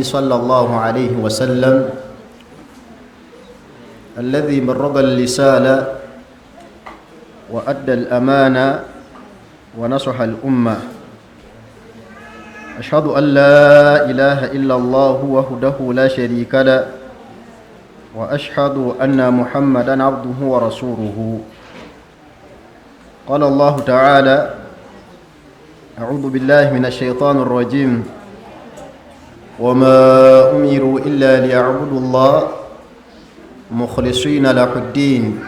صلى الله عليه وسلم الذي بلغ الرسالة وأدى الأمانة ونصح الأمة أشهد أن لا إله إلا الله وحده لا شريك له وأشهد أن محمدا عبده ورسوله قال الله تعالى أعوذ بالله من الشيطان الرجيم وما أمروا إلا ليعبدوا الله مخلصين له الدين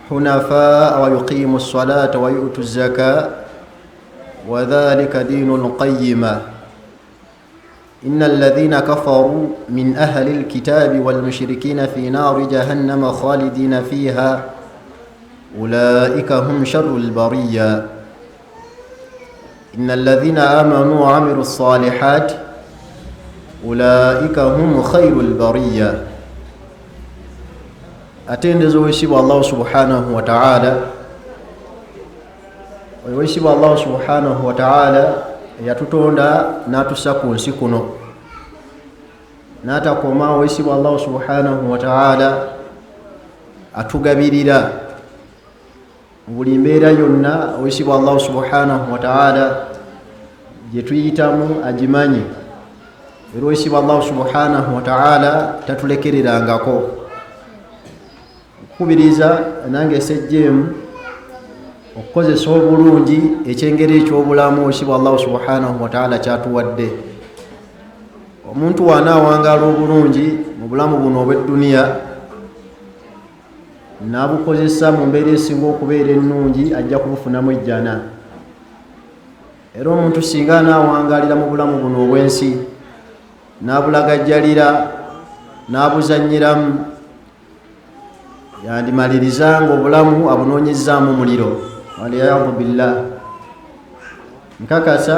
حنفاء ويقيموا الصلاة ويؤتوا الزكاة وذلك دين القيمة إن الذين كفروا من أهل الكتاب والمشركين في نار جهنم خالدين فيها أولئك هم شر البرية إن الذين آمنوا وعملوا الصالحات أولئك هم خير البرية أتندز ويسيب الله سبحانه وتعالى ويسيب الله سبحانه وتعالى يتطوندا ناتسكو نسكنو ناتكوما ويسيب الله سبحانه وتعالى أتغبيريرا buli mbeera yonna owesibwa Allah subhanahu wa ta'ala gyetuyitamu agimanyi era owesibwa Allah subhanahu wa ta'ala tatulekererangako okukubiriza nange sejjeemu okukozesa obulungi ekyengeri ekyobulamu owesibwa Allah subhanahu wa ta'ala kyatuwadde omuntu wanaawangala obulungi mu bulamu buno obw'edduniya nabukozesa mu mbeera esinga okubeera ennungi ajja kubufunamu ejjana era omuntu singa anaawangalira mu bulamu buno obw'ensi n'abulagajjalira n'abuzannyiramu yandimalirizanga obulamu abunoonyezaamu muliro waliyadu billah nkakasa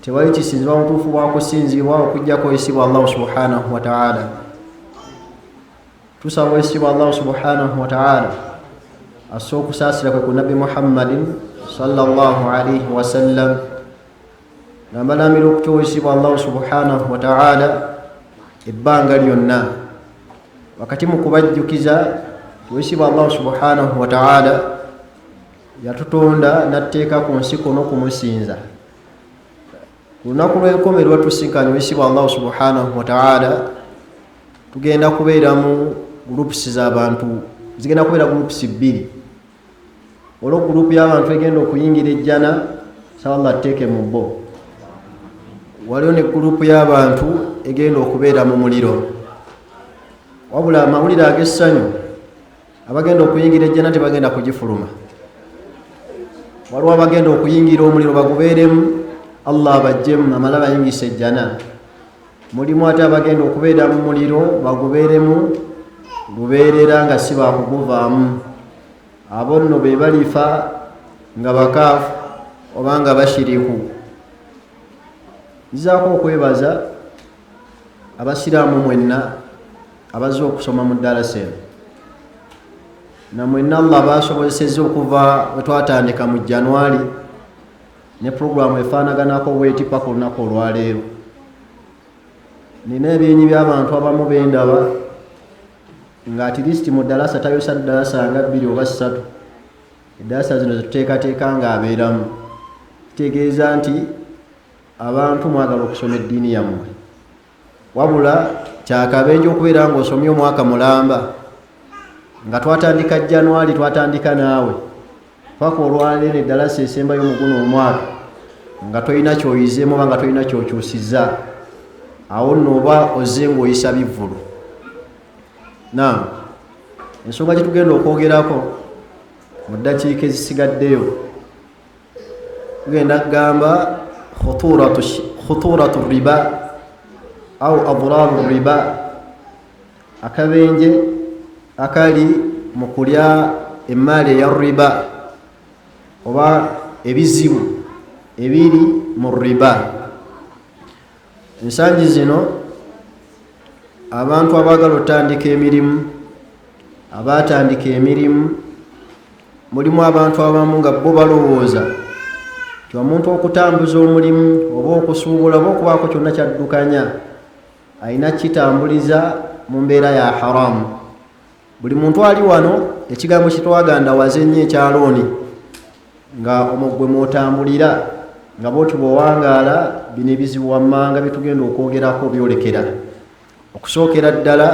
tewali kisinzibwa mutuufu bwakusinzibwa okujjako oyisibwa Allah subhanahu wa ta'ala tusaba oyisibwa Allah subhanahu wa ta'ala assa okusaasira kwe ku nabbi Muhammadin sallallahu alayhi wa sallam nambalamira okutya oyisibwa Allah subhanahu wa ta'ala ebbanga lyonna wakati mu kubajjukiza oyisibwa Allah subhanahu wa ta'ala yatutonda natteeka ku nsi kuno kumusinza ku lunaku lw'enkomerero tusinkanye oyisibwa Allah subhanahu wa ta'ala tugenda kubeeramu groups z'abantu zigenda kubeera groups bbiri olwo group y'abantu egenda okuyingira ejjana sawallah teeke mu bo waliwo ne group y'abantu egenda okubeera mu muliro wabula amawulire ag'essanyu abagenda okuyingira ejjana tebagenda kugifuluma waliwo abagenda okuyingira omuliro bagubeeremu Allah abajjemu amala bayingisa ejjana mulimu ate abagenda okubeera mu muliro bagubeeremu lubeerera nga si bakuguvaamu abo nno be balifa nga bakaafu oba nga bashiriku nzizaako okwebaza abasiraamu mwenna abazze okusoma mu ddarasa eno na mwenna Allah basobozesezza okuva we twatandika mu January ne puroguramu efaanaganako bweti paka olunaku olwaleero nina ebyenyi by'abantu abamu bendaba nga at least mu ddarasa tayosa ddarasa nga 2 oba 3 eddarasa zino zetuteekateeka nga abeeramu kitegeeza nti abantu mwagala okusoma eddiini yammwe wabula kyakabenje okubeera nga osomye omwaka mulamba nga twatandika January twatandika naawe paka olwaleero eddarasa esembayo mu guno omwaka nga tolina kyoyizeemu oba nga tolina kyokyusizza awo nno oba ozze ng'oyisa bivvulu naam ensonga gyetugenda okwogerako mu ddakiika ezisigaddeyo tugenda kugamba khuturatu riba au adraru riba akabenje akali mu kulya emaali eya riba oba ebizibu ebiri mu riba ensangi zino abantu abaagala otandika emirimu abatandika emirimu mulimu abantu abamu nga bo balowooza ti omuntu okutambuza omulimu oba okusuubula oba okubaako kyonna kyaddukanya alina kitambuliza mu mbeera ya haramu. Buli muntu ali wano ekigambo kitwaganda wazenye ekyalooni nga omugwe mwotambulira nga bwoti bw'owangaala bino ebizibu wammanga bitugenda okwogerako byolekera. Okusookera ddala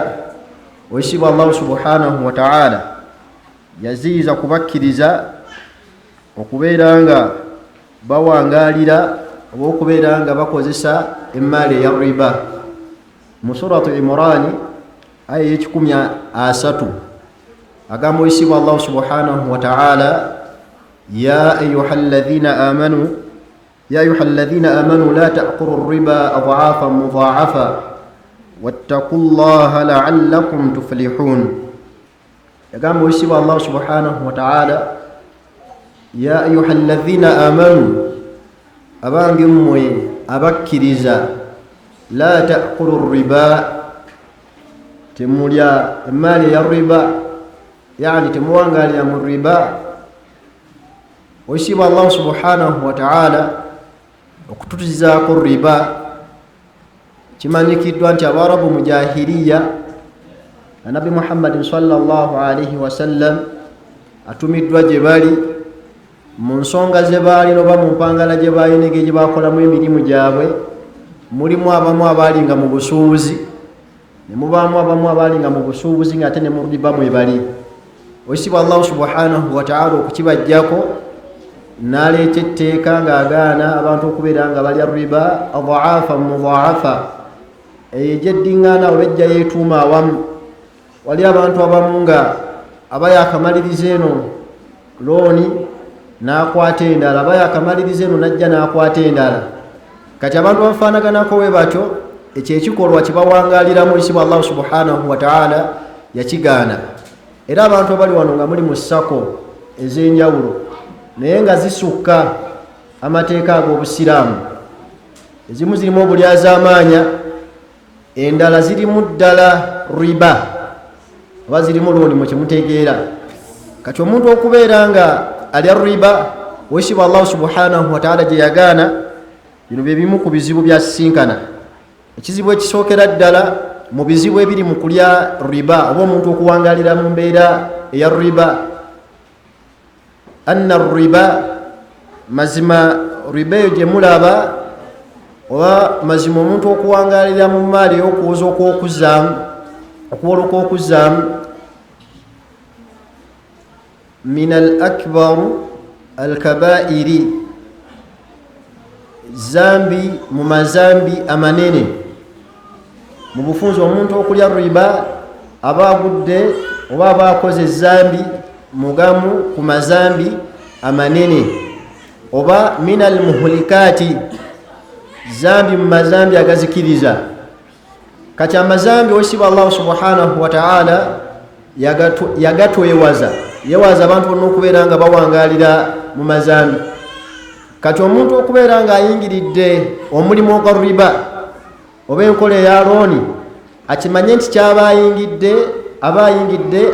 oyisibwa Allahu subhanahu wa ta'ala yaziyiza kubakkiriza okubeera nga bawangaalira oba okubeera nga bakozesa emaali eya riba. Mu suratu Imran aya y'ekikumi-asatu agamba oyisibwa Allahu subhanahu wa ta'ala ya ayyuhalladhina amanu la ta'kulu riba adha'afan mudha'afa wattaqullaha la'allakum tuflihun. Yagamba oyisibwa Allahu subhanahu wa ta'ala ya ayyuhalladhina amanu abange mmwe abakkiriza la ta'kulu riba temulya emaali ya riba, yani temuwangalira mu riba. Oyisibwa Allahu subhanahu wa ta'ala okututuzizaako riba. Kimanyikiddwa nti Abarabu mu jahiliya Nabi Muhammadin sallallahu alaihi wasallam atumiddwa gye bali mu nsonga ze baali oba mu mpangala gye baayinege gye bakolamu emirimu gyabwe. Mulimu abamu abaalinga mu busuubuzi, ne mubaamu abamu abaalinga mu busuubuzi ng'ate ne mu riba mwe bali. Oyisibwa Allahu subhanahu wa ta'ala okukibajjako n'aleeta etteeka ng'agaana abantu okubeera nga balya riba adha'afa mudha'afa, eyo egyeddiŋŋaana oba ejja yeetuuma awamu. Wali abantu abamu nga aba yakamaliriza eno looni n'akwata endala, aba yakamaliriza eno n'ajja n'akwata endala. Kati abantu bafaanaganako we batyo, ekyo ekikolwa kibawangaaliramu oyisibwa Allahu subhanahu wa ta'ala yakigaana. Era abantu abali wano nga muli mu ssako ez'enjawulo naye nga zisukka amateeka ag'obusiraamu, ezimu zirimu obulyazaamaanya, endala zirimu ddala riba oba zirimu looni mu kimutegeera. Kati omuntu okubeera nga alya riba oyisibwa Allahu subhanahu wa ta'ala gye yagaana, bino bye bimu ku bizibu byasisinkana. Ekizibu ekisookera ddala mu bizibu ebiri mu kulya riba oba omuntu okuwangaalira mu mbeera eya riba, anna riba, mazima riba eyo gye mulaba oba mazima omuntu okuwangaalira mu maali ey'okuwoza okw'okuzaamu, okuwoloka okuzaamu, min al akbaru al kabairi, zambi mu mazambi amanene. Mu bufunze omuntu okulya riba aba agudde oba aba akoze zambi mugamu ku mazambi amanene, oba min al muhlikati, zambi mu mazambi agazikiriza. Kati amazambi oyisibwa Allahu subhanahu wa ta'ala yagatwewaza, yewaza abantu bonna okubeera nga bawangaalira mu mazambi. Kati omuntu okubeera nga ayingiridde omulimu ogwa riba oba enkola eya looni, akimanye nti kyaba ayingidde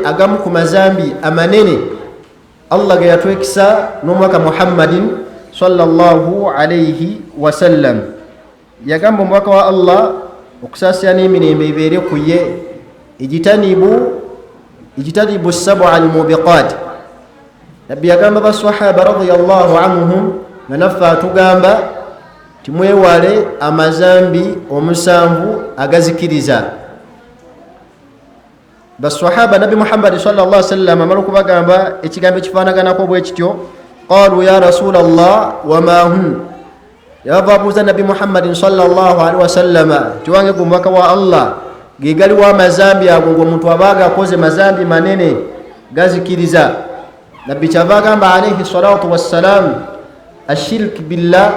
agamu ku mazambi amanene Allah ge yatwekisa n'omwaka Muhammadin sallallahu alayhi wasallam. Yagamba omwaka wa Allah okusaasira n'emirembe ebeere ku ye, ijtanibu sab'a al-mubiqat. Nabbi yagamba basahaba radiyallahu anhum nga naffe atugamba timwewale amazambi omusanvu agazikiriza. Basahaba Nabi Muhammad sallallahu alaihi wasallam amala okubagamba ekigambo ekifaanaganako bwe kityo, qalu ya rasulallah wama hum, yababuuza Nabi Muhammad sallallahu alaihi wasallam tiwange gumwaka wa Allah ge galiwo amazambi ago ng'omuntu aba agakoze mazambi manene gazikiriza. Nabbi kyava agamba alaihi salatu wassalam, ashirk billah,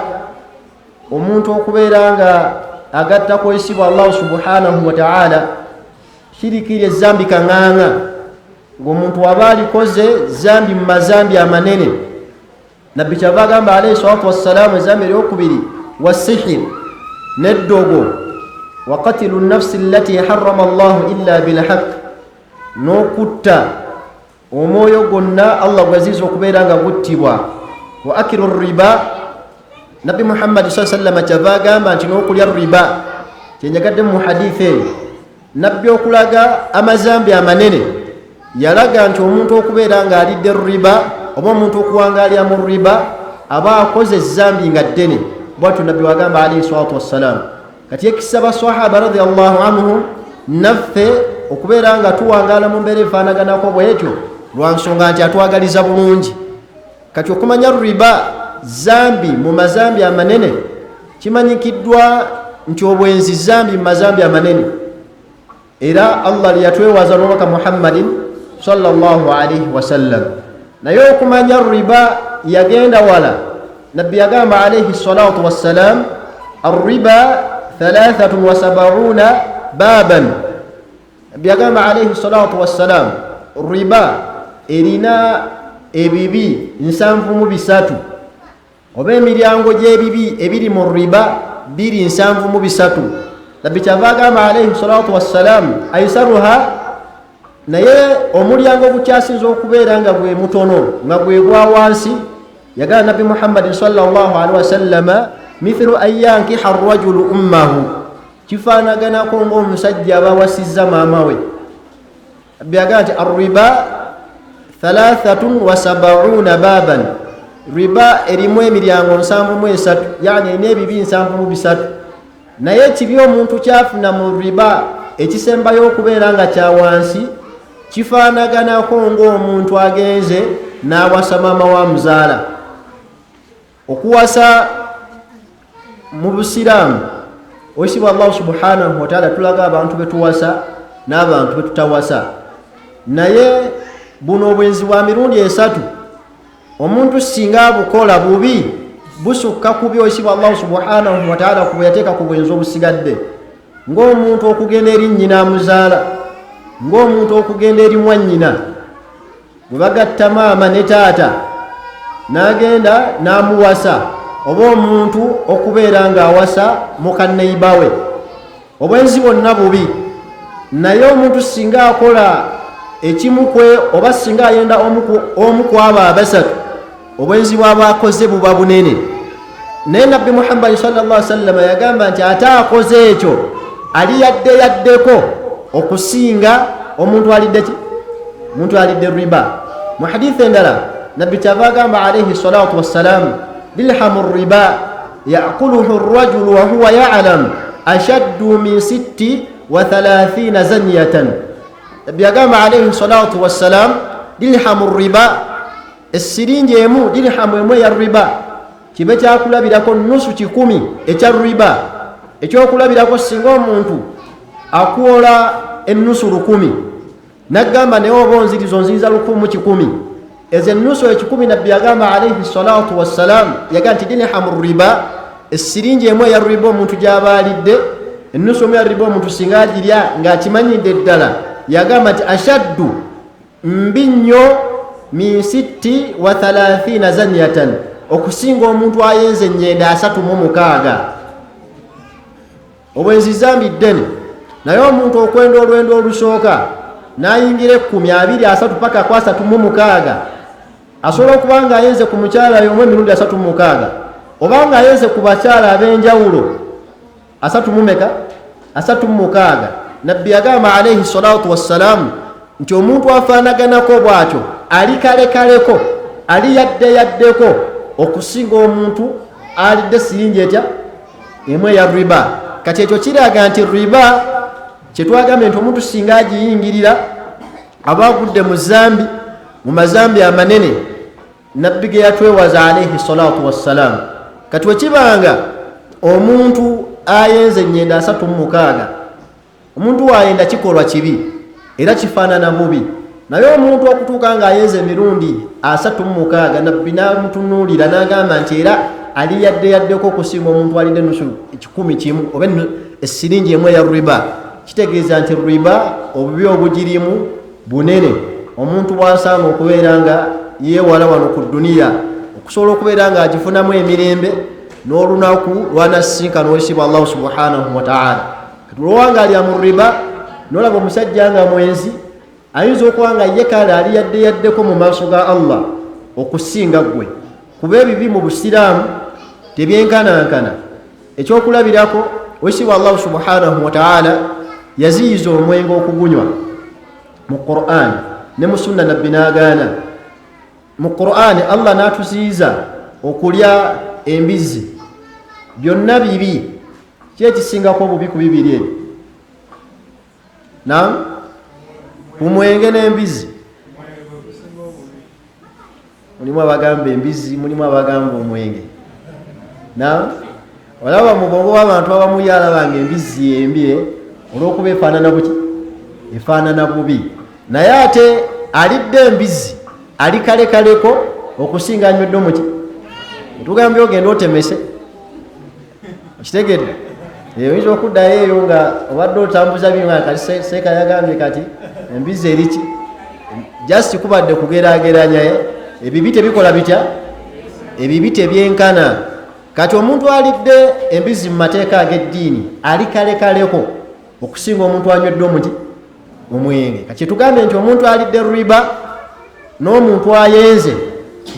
omuntu okubeera nga agatta kwesibwa Allah subhanahu wa ta'ala, shirikiri ezambi kaŋŋaŋa ng'omuntu aba alikoze zambi mu mazambi amanene. Nabbi kyava agamba alaihi salatu wassalam ezambi eryokubiri wasihir, n'eddogo, wa qatilu nafsi allati harrama Allahu illa bilhaq, n'okutta omwoyo gwonna Allah gwaziza okubeera nga guttibwa, wa akiru riba, nabbi Muhammad sallallahu alaihi wasallam kyava agamba nti n'okulya riba kyenyagadde mu hadithi eyo nabbi okulaga amazambi amanene yalaga nti omuntu okubeera ng'alidde riba oba omuntu okuwangaalya mu riba aba akoze ezambi nga ddene bwatyo nabbi wagamba alaihi salatu wassalam kati ekisa basahaba radiyallahu anhum naffe okubeera nga tuwangaala mu mbeera efaanaganako bwetyo lwa nsonga nti atwagaliza bulungi kati okumanya riba zambi mu mazambi amanene kimanyikiddwa nti obwenzi zambi mu mazambi amanene era Allah liyatwewaza n'omubaka Muhammadin sallallahu alaihi wasallam naye okumanya riba yagenda wala nabbi yagamba alaihi salatu wassalam arriba 73 baban nabbi yagamba alaihi salatu wassalam riba erina ebibi 73 oba emiryango gy'ebibi ebiri mu riba 273 nabbi kyava agamba alaihi salatu wassalam aisaruha naye omulyango ogukyasinza okubeera nga gwe mutono nga gwe gwa wansi yagamba nabbi Muhammadin sallallahu alaihi wasallama mithlu an yankiha arrajulu ummahu kifaanaganako ng'omusajja abawasizza maama we nabbi yagamba nti arriba 73 baban riba erimu emiryango 73 yani n'ebibi 73 naye kibi omuntu kyafuna mu riba ekisembayo okubeera nga kya wansi kifaanaganako ng'omuntu agenze n'awasa maama wa muzaala okuwasa mu busiraamu oyisibwa Allah subhanahu wa ta'ala tulaga abantu betuwasa n'abantu betutawasa naye buno obwenzi bwa mirundi 3 omuntu singa abukola bubi busukka kubi oyisibwa Allah subhanahu wa ta'ala kuba yateeka ku bwenzi obusigadde ng'omuntu okugenda eri nnyina amuzaala ng'omuntu okugenda eri mwannyina bwe bagatta maama ne taata n'agenda n'amuwasa oba omuntu okubeera ng'awasa mukanneiba we obwenzi bwonna bubi naye omuntu singa akola ekimukwe oba singa ayenda omu ku abo abasatu obwenzi bw'aba akoze buba bunene naye nabbi Muhammad sallallahu alaihi wasallam yagamba nti ate akoze ekyo ali yaddeko okusinga omuntu alidde ki omuntu alidde riba mu hadithi endala nabbi kyava agamba alaihi salatu wassalam dirhamu riba yakuluhu arrajulu wa huwa ya'lam ashaddu min 36 zanyatan nabbi yagamba alaihi salatu wassalam dirhamu riba esiringi emu dirhamu emu ya riba kibe kyakulabirako nusu 10 ekya riba ekyokulabirako singa omuntu akuola enusu 10 nagamba naye oba onzirizo nziriza 10 ezo enusu 10 nabbi yagamba alaihi salatu wassalam yagamba nti dirhamu riba esiringi emu ya riba omuntu gyaba alidde enusu emu ya riba omuntu singa agirya ng'akimanyidde ddala yagamba nti ashaddu mbi nnyo min 36 zanyatan okusinga omuntu ayenze ennyenda 36 obwenzi zambi ddene naye omuntu okwenda olwendo olusooka n'ayingira 10 23 paka ku 36 asobola okuba nga ayenze ku mukyala y'omu emirundi 36 oba nga ayenze ku bakyala ab'enjawulo 36 nabbi yagamba alaihi salatu wassalamu nti omuntu afaanaganako bw'atyo ali kalekaleko ali yaddeko okusinga omuntu alidde siringi etya emu ya riba kati ekyo kiraga nti riba kyetwagambye nti omuntu singa agiyingirira aba agudde mu mazambi amanene nabbi ge yatwewaza alaihi salatu wassalam kati wekibanga omuntu ayenze ennyenda 36 omuntu wayenda kikolwa kibi era kifaanana bubi naye omuntu okutuuka ng'ayenze emirundi 36 nabbi n'amutunuulira n'agamba nti era ali yaddeko okusinga omuntu alidde nusu 10 oba esiringi emu ya riba kitegeeza nti riba obubi obugirimu bunene omuntu bw'asaana okubeera nga yeewala wano ku duniya okusobola okubeera nga agifunamu emirembe n'olunaku lwanasisinkana owekitiibwa Allah subhanahu wa ta'ala kati lwowangalya mu riba n'olaba omusajja nga mwenzi ayinza okuba nga ye kale ali yaddeko mu maaso ga Allah okusinga gwe kuba ebibi mu busiraamu tebyenkanankana. Ekyokulabirako wesibwa Allah subhanahu wa ta'ala yaziyiza omwenge okugunywa mu Qur'an ne mu sunna nabbi n'agaana. Mu Qur'an Allah n'atuziyiza okulya embizi. Byonna bibi, ki ekisingako obubi ku bibiri ebyo? Omwenge n'embizi. Mulimu abagamba embizi, mulimu abagamba omwenge. Olaba mu bwongo bw'abantu abamu yalabanga embizi embi olw'okuba efaanana buki? Efaanana bubi. Naye ate alidde embizi alikalekaleko okusinga anywedde omuki? Tugambye ogenda otemese. Okitegedde? Oyinza okuddayo eyo nga obadde otambuza bino kati seeka yagambye kati embizi eriki? Just kubadde kugeraageranya ebibi tebikola bitya? Ebibi tebyenkana. Kati omuntu alidde embizi mu mateeka ag'eddiini alikalekaleko okusinga omuntu anywedde omuti? Omwenge. Kati tugambe nti omuntu alidde riba n'omuntu ayenze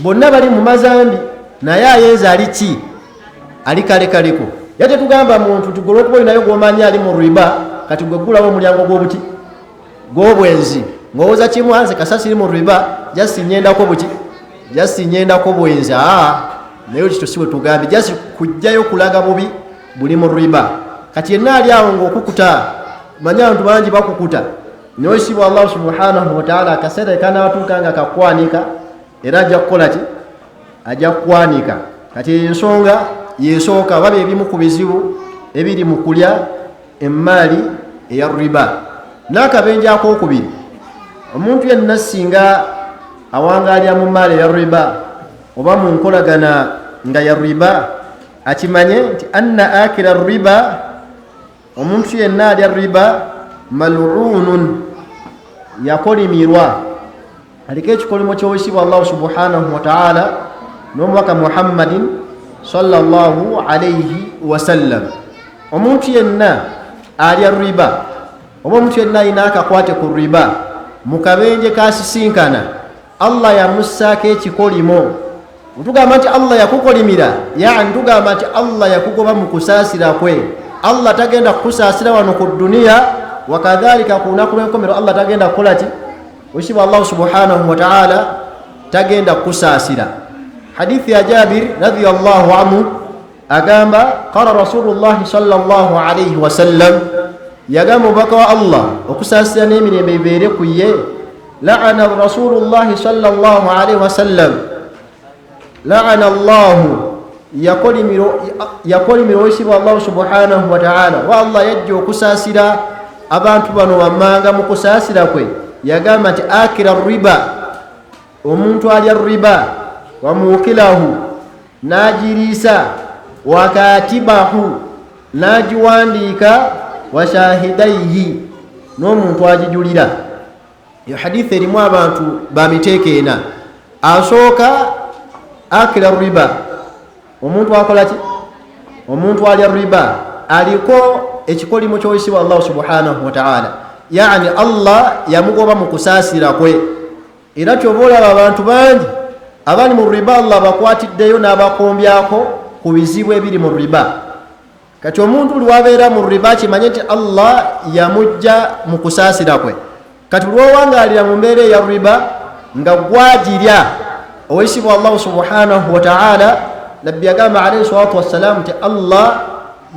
bonna bali mu mazambi, naye ayenze aliki? Alikalekaleko. Yate tugamba muntu tugolo okuba olinayo gw'omanyi ali mu riba, kati gwe gulawo omulyango gw'obuti? Gw'obwenzi. Ngowooza kimu anze kasasiri mu riba jasi nyendako buki? Jasi nyendako bwenzi. Naye ekyo si bwe tugambye, jasi kujjayo kulaga bubi buli mu riba. Kati yenna ali awo ng'okukuta, manya abantu bangi bakukuta. Naye ekisibwa Allah subhanahu wa ta'ala akaseera kanaatuuka nga kakwanika era ajja kukola ki? Ajja kukwanika. Kati ensonga yesooka oba ebimu ku bizibu ebiri mu kulya emmaali eya riba. N'akabenje akookubiri, omuntu yenna singa awangaalya mu mmaali eya riba oba mu nkolagana nga ya riba, akimanye nti anna akila riba, omuntu yenna alya riba mal'unun, yakolimirwa. Aliko ekikolimo ky'owekitiibwa Allah subhanahu wa ta'ala n'omubaka Muhammadin sallallahu alayhi wa sallam. Omuntu yenna alya riba oba omuntu yenna alina akakwate ku riba mu kabenje kasisinkana, Allah yamussaako ekikolimo. Tugamba nti Allah yakukolimira, yani tugamba nti Allah yakugoba mu kusaasira kwe. Allah tagenda kukusaasira wano ku duniya, wakadhalika ku lunaku lw'enkomero Allah tagenda kukola ki? Wekitiibwa Allah subhanahu wa ta'ala tagenda kukusaasira. Hadithi ya Jabir radhiyallahu anhu agamba qala Rasulullah sallallahu alayhi wa sallam, yagamba omubaka wa Allah okusaasira n'emirembe ebeere ku ye, la'ana Rasulullah sallallahu alayhi wa sallam, la'ana Allahu, yakolimira owekitiibwa Allah subhanahu wa ta'ala, wa Allah yajja okusaasira abantu bano wammanga mu kusaasira kwe. Yagamba nti akira riba, omuntu alya riba, wa mukilahu, n'agiriisa, wa katibahu, n'agiwandiika, wa shahidaihi, n'omuntu agijulira. Iyo hadithi erimu abantu bamiteeka ena. Asooka akira riba, omuntu akola ki? Omuntu alya riba aliko ekikolimo ky'owekitiibwa Allah subhanahu wa ta'ala, yani Allah yamugoba mu kusaasira kwe. Era kyoba olaba abantu bangi abali mu riba Allah bakwatiddeyo n'abakombyako ku bizibu ebiri mu riba. Kati omuntu lwabeera mu riba kimanye nti Allah yamujja mu kusaasira kwe. Kati lwowangaalira mu mbeera eya riba nga gwagirya, owekitiibwa Allah subhanahu wa ta'ala nabbi yagamba alayhi salatu wassalamu nti Allah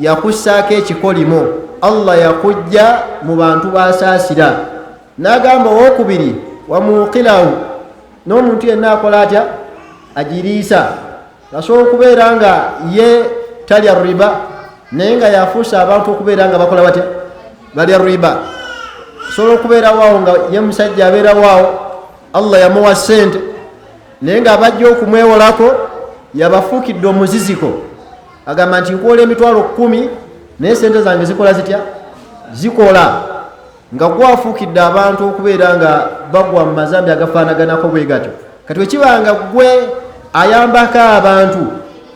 yakussaako ekikolimo, Allah yakujja mu bantu basaasira. N'agamba owokubiri wa muqilahu, n'omuntu yenna akola atya? Agiriisa. Asobola okubeera nga ye talya riba naye nga yafuusa abantu okubeera nga bakola batya? Balya riba. Asobola okubeera waawo nga ye musajja abeera waawo, Allah yamuwa ssente naye nga abajja okumwewolako yabafuukidde omuziziko, agamba nti nkuwola emitwalo 10 naye sente zange zikola zitya? Zikola. Nga gwafuukidde abantu okubeera nga bagwa mu mazambi agafaanaganako bwe gatyo. Kati wekibanga gwe ayambako abantu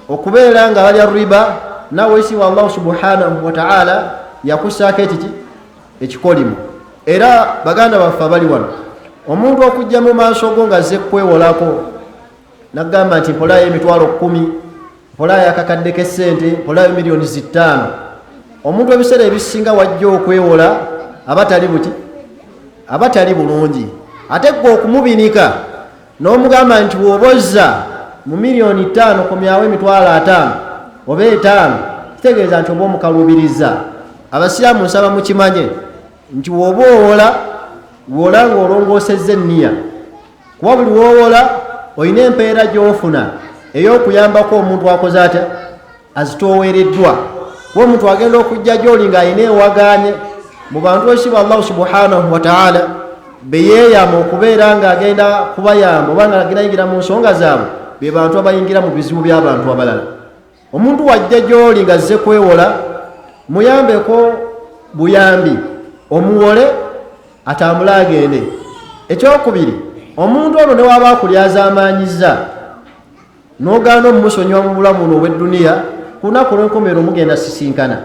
okubeera nga balya riba, nawe isi wa Allah subhanahu wa ta'ala yakussaako ekiki? Ekikolimo. Era baganda baffe abali wano, omuntu okujja mu maaso go nga azze kwewolako, nagamba nti mpolayo emitwalo 10, mpolayo akakadde k'essente, mpolayo miliyoni 5. Omuntu ebiseera ebisinga wajja okwewola abatali bulungi. Ate gwe okumubinika n'omugamba nti bw'obozza mu miliyoni 5 komyawo emitwalo 5 oba 5, kitegeeza nti oba omukalubiriza. Abasiraamu nsaba mukimanye nti bw'oba owola ng'olongoosezza enniya, kuba buli w'owola olina empeera gy'ofuna ey'okuyambako omuntu akoze atya azitoowereddwa. kuba omuntu agenda okujja gy'oli ng'alina ewagaanye mu bantu b'ekitiibwa Allah subhanahu wa ta'ala be yeeyama okubeera ng'agenda kubayamba oba ng'agenda yingira mu nsonga zaabwe, be bantu abayingira mu bizibu by'abantu abalala. Omuntu wajja gy'oli ng'azze kwewola, muyambeko buyambi, omuwole atambule agende. Ekyokubiri, omuntu ono ne waba akulyaza amaanyiza n'ogaana omumusonyiwa mu bulamu buno obw'edduniya, ku lunaku lw'enkomerero mugenda sisinkana.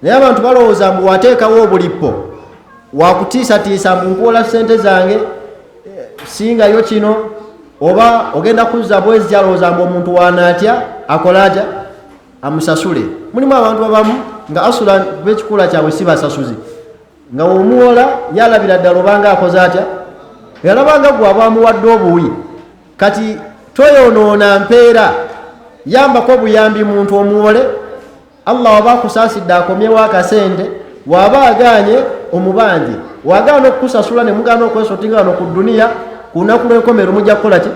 Naye abantu balowooza mbu wateekawo obulippo, wakutiisatiisa mbu nkuwola ssente zange singayo kino, oba ogenda kuzza bwezi alowooza mbu omuntu wanaatya akola atya amusasule. Mulimu abantu abamu nga asula b'ekikula kyabwe si basasuzi, nga omuwola yalabira ddala obanga akoze atya, yalabanga gwe aba amuwadde obuwi. Kati toyonoona mpeera, yambako buyambi muntu omuwole. Allah waba akusaasidde akomyewo akasente, waba agaanye omubanje, wagaana okukusasula ne mugaana okwesootinga wano ku dduniya, ku lunaku lw'enkomerero mujja kukola ki?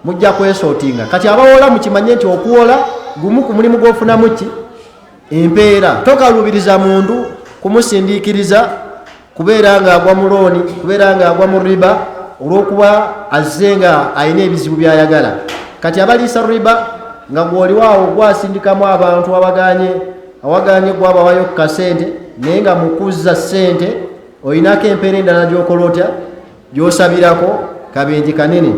Mujja kwesootinga. Kati abawola mukimanye nti okuwola gumu ku mulimu gw'ofunamu ki? Empeera. Tokalubiriza muntu kumusindiikiriza kubeera ng'agwa mu looni, kubeera ng'agwa mu riba, olw'okuba azze nga alina ebizibu by'ayagala. Kati abaliisa riba nga gw'oliwaawo gwasindikamu abantu awagaanye gwabawayo ku kasente, naye nga mukuzza ssente olinako empeera endala gy'okola otya, gy'osabirako kabenje kanene.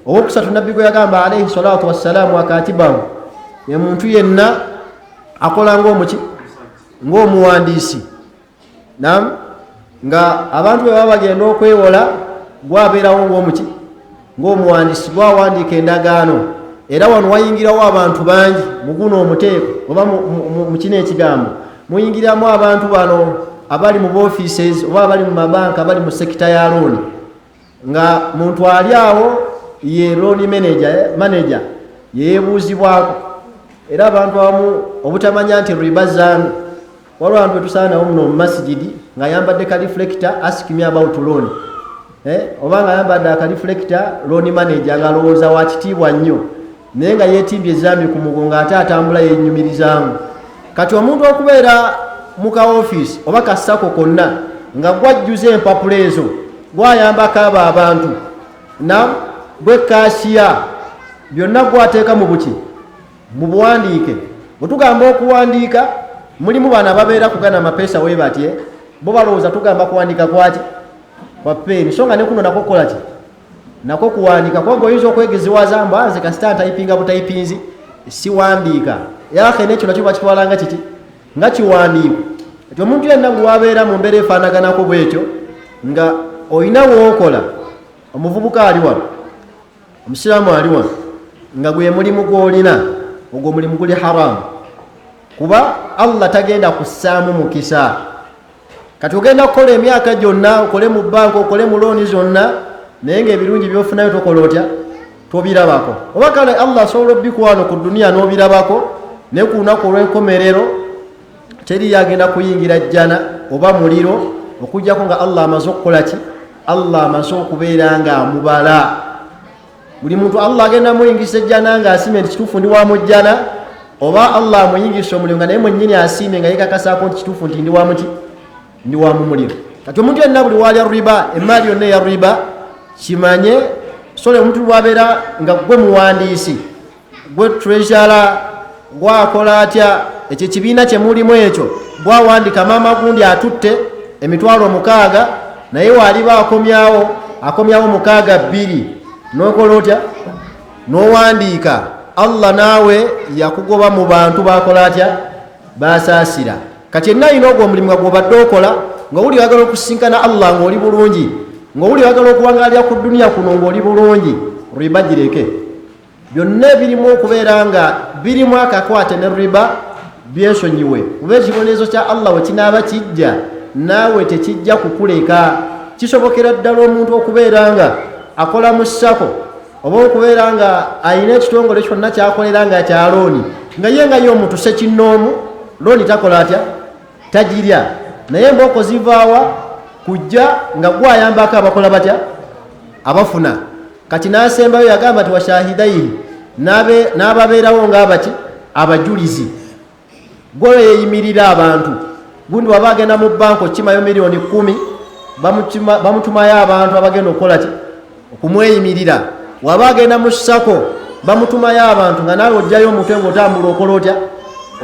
Owokusatu nabbi gwe yagamba alayhi salatu wassalaamu akatibahu, ye muntu yenna akola ng'omuwandiisi. Naam, nga abantu bwe baba bagenda okwewola, gwabeerawo ng'omuwandiisi, gwawandiika endagaano. Era wano wayingirawo abantu bangi mu guno omuteeko oba mu kino ekigambo, muyingiramu abantu bano abali mu offices oba abali mu mabanka, abali mu sekita ya looni, nga muntu ali awo ye loan manager yeebuuzibwako. Era abantu abamu obutamanya nti riba zange, waliwo abantu betusaanawo muno mu masijidi ng'ayambadde ka reflector ask me about loan, oba ng'ayambadde aka reflector loan manager ng'alowooza wa kitiibwa nnyo, naye nga yeetimbye ezambi ku mugongo ate atambula yennyumirizaamu. Kati omuntu okubeera mu ka office oba kasako konna nga gwajjuza empapula ezo, gwayambako abo abantu, na bwe kasiya byonna gwateeka mu buki, mu buwandiike. Bwe tugamba okuwandiika, mulimu bano ababeera kugana amapeesa we batye, bo balowooza tugamba kuwandiika kwaki? Kwa peeni. So nga ne kuno nako kukola ki? Nako kuwandiika. Kubanga oyinza okwegeziwaza mbu nze kasita ntayipinga butayipinzi siwandiika. Yake n'ekyo nakyo bakitwala nga kiki? Nga kiwandiiko. Kati omuntu yenna gwe wabeera mu mbeera efaanaganako bw'ekyo, nga olina w'okola, omuvubuka ali wano, omusiraamu ali wano, nga gwe mulimu gw'olina, ogwo mulimu guli haramu. Kuba Allah tagenda kussaamu mukisa. Kati ogenda kukola emyaka gyonna, okole mu banka, okole mu looni zonna, naye ng'ebirungi by'ofunayo tokola otya? Tobirabako. Oba kale Allah asobola obbikuwa wano ku dduniya n'obirabako, naye ku lunaku olw'enkomerero teri yagenda kuyingira jjana oba muliro, okuggyako nga Allah amaze okukola ki? Allah amaze okubeera ng'amubala. Buli muntu Allah agenda muyingisa ejjana ng'asiime nti kituufu ndi wa mu jjana, oba Allah amuyingisa omuliro nga naye mwennyini asiime nga yeekakasaako nti kituufu nti ndi wa mu muliro. Kati omuntu yenna buli waalya riba, emmaali yonna eya riba, kimanye sole omuntu lwabeera nga gwe muwandiisi, gwe treasurer, gwakola atya, ekyo ekibiina kye mulimu ekyo, gwawandika maama gundi atutte emitwalo 600, naye waaliba akomyawo 602, n'okola otya? N'owandiika. Allah naawe yakugoba mu bantu bakola atya? Basaasira. Kati yenna alina ogwo omulimu nga gw'obadde okola, ng'owuli oyagala okusinkana Allah ng'oli bulungi, ng'owuli oyagala okuwangaalira ku dduniya kuno ng'oli bulungi, riba gireke. byonna birimu okubeera nga birimu akakwate ne riba byesonyiwe kuba ekibonerezo kya Allah wekinaaba kijja naawe tekijja kukuleka. Kisobokera ddala omuntu okubeera nga akola mu ssako oba okubeera nga ayina ekitongole kyonna kyakolera nga kya looni nga ye nga ye omuntu sekinnoomu looni takola atya tagirya naye embooko zivaawa kujja nga gwayambako abakola batya abafuna. Kati n'asembayo yagamba nti washahidaini n'ababeerawo ng'abaki abajulizi gwe yeeyimirira abantu gundi waba agenda mu banka okimayo miliyoni 10 bamutumayo abantu abagenda okukola ki okumweyimirira. Waba agenda mu ssako bamutumayo abantu nga naawe ojjayo omutwe ng'otambula okola otya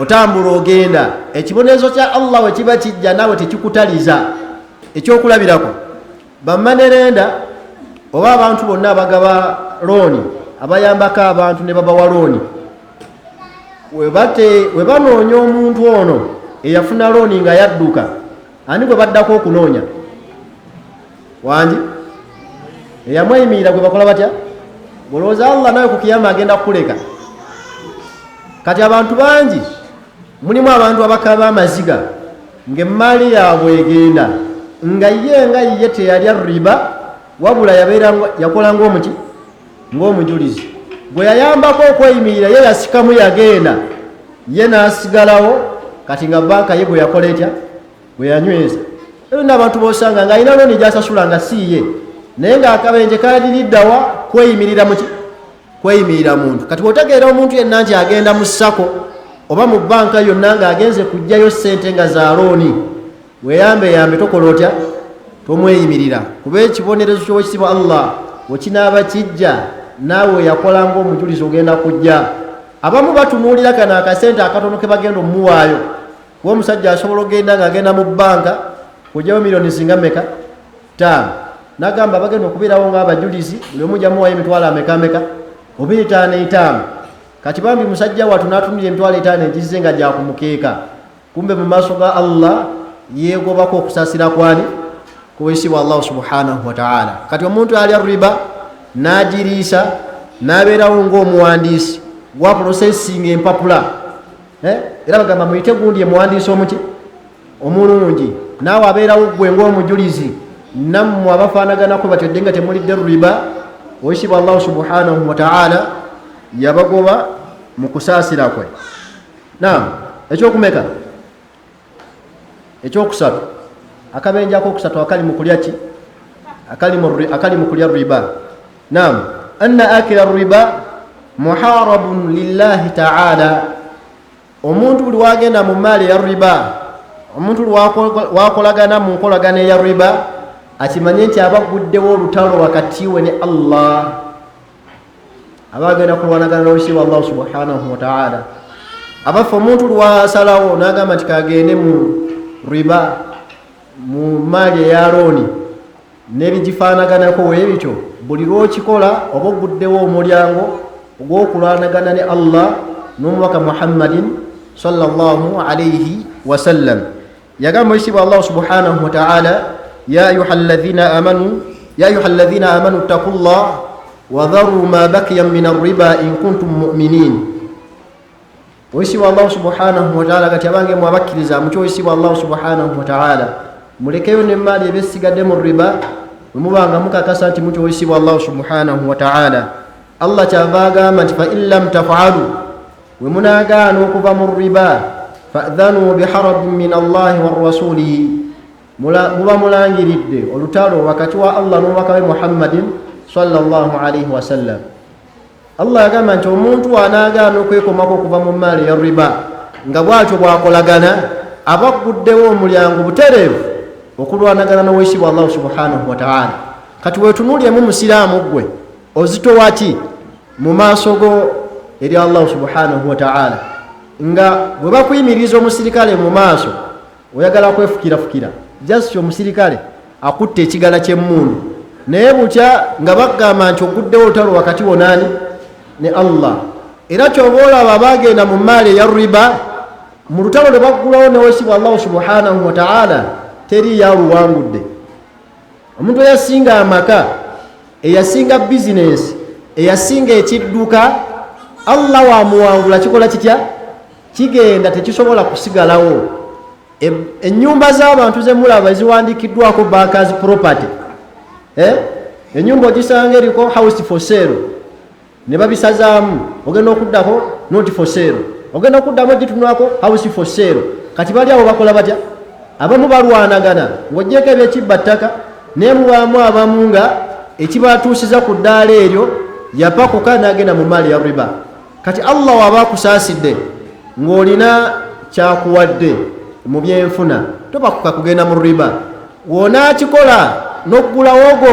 otambula ogenda. Ekibonerezo kya Allah we kiba kijja naawe tekikutaliza. Ekyokulabirako bamanerenda oba abantu bonna abagaba looni abayambako abantu ne babawa looni we banoonya omuntu ono eyafuna looni nga yadduka ani gwe baddako okunoonya wangi eyamweyimirira gwe bakola batya golowooza Allah nawe ku kiyama agenda kukuleka. Kati abantu bangi mulimu abantu abakaba amaziga ng'emmaali yaabwe egenda nga ye teyalya riba wabula yakola ng'omuki ng'omujulizi gwe yayambako okweyimirira ye yasikamu yagenda ye n'asigalawo kati nga banka ye gwe yakola etya gwe yanyweza. Ero n'abantu b'osanga ng'alina looni gy'asasula nga si ye naye ng'akabenje kaliriddawa kweyimirira muki kweyimirira muntu. Kati bw'otegeera omuntu yenna nti agenda mu ssako oba mu banka yonna ng'agenze kuggyayo ssente nga za looni weeyambe tokola otya tomweyimirira kuba ekibonerezo ky'owekitiibwa Allah wekinaaba kijja naawe yakola ng'omujulizi ogenda kujja. Abamu batunuulira kano akasente akatono ke bagenda omuwaayo kuba omusajja asobola ogenda ng'agenda mu banka kujjayo miliyoni zinga meka 5 nagamba bagenda okubeerawo ng'abajulizi buli omu jamuwaayo emitwalo ameka 255. Kati bambi musajja watu n'atumira emitwalo 5 egize nga gyakumukeeka kumbe mu maaso ga Allah yeegobako okusaasira kwani kuweesibwa Allah subhanahu wa ta'ala. Kati omuntu alya riba n'agiriisa n'abeerawo ng'omuwandiisi gwa processing empapula era bagamba muyite gundi emuwandiisi omuki omulungi naawe abeerawo gwe ng'omujulizi nammwe abafaanaganako batedde nga temulidde riba oweesibwa Allah subhanahu wa ta'ala yabagoba mu kusaasira kwe. Naam, ekyokumeka ekyokusatu akabenje akokusatu akali mu kulya ki akali mu kulya riba. Naam, anna akila riba muharabun lillahi ta'ala. Omuntu buli wagenda mu maali ya riba omuntu wakolagana mu nkolagana ya riba akimanye nti abaguddewo olutalo wakati we ne Allah abagenda kulwanagana n'owekitiibwa Allah subhanahu wa ta'ala. Abafa omuntu lwasalawo n'agamba nti kagende mu riba mu maali eya looni n'ebigifaanaganako weebityo buli lwokikola oba oguddewo omulyango ogw'okulwanagana ne Allah n'omubaka Muhammadin sallallahu alayhi wa sallam. Yagamba ekitiibwa Allah subhanahu wa ta'ala ya ayuha alladhina amanu ttaqullah wa dharu ma bakiya min arriba in kuntum mu'minin. Oweekitiibwa Allah subhanahu wa ta'ala kati abange mwabakkiriza mu kyoweekitiibwa Allah subhanahu wa ta'ala mulekeyo n'emmaali ebesigadde mu riba bwe mubanga mukakasa nti mutyo oweekitiibwa Allah subhanahu wa ta'ala. Allah kyava agamba nti fa in lam taf'alu we munaagaana okuva mu riba fa'dhanu biharabin min Allahi wa rasulihi muba mulangiridde olutalo wakati wa Allah n'omubaka we Muhammadin sallallahu alayhi wa sallam. Allah yagamba nti omuntu anaagaana okwekomako okuva mu maali ya riba nga bwatyo bwakolagana abaguddewo omulyango butereevu okulwanagana n'oweekitiibwa Allah subhanahu wa ta'ala. Kati weetunuulyemu musiraamu gwe ozitowa ki mu maaso go eri Allah subhanahu wa ta'ala nga bwe bakuyimiriza omusirikale mu maaso oyagala kwefukirafukira just omusirikale akutte ekigala ky'emmundu naye butya nga bagamba nti oguddewo olutalo wakati wonaani ne Allah. Era kyoba olaba bagenda mu maali eya riba mu lutalo ne baggulawo n'oweekitiibwa Allah subhanahu wa ta'ala teri yaluwangudde. Omuntu eyasinga amaka eyasinga bizinesi eyasinga ekidduka Allah wamuwangula kikola kitya kigenda tekisobola kusigalawo. Ennyumba z'abantu ze mulaba ziwandikiddwako backers property, ennyumba ogisanga eriko house for sale ne babisazaamu, ogenda okuddako not for sale, ogenda okuddamu gitunwako house for sale. Kati bali abo bakola batya? Abamu balwanagana ng'oggyeko ebyekibba ttaka, naye mubaamu abamu nga ekibatuusiza ku ddaala eryo yapakuka n'agenda mu maali ya riba. Kati Allah waba akusaasidde ng'olina kyakuwadde mu byenfuna, topakuka kugenda mu riba. Wonaakikola n'oggulawo ogwo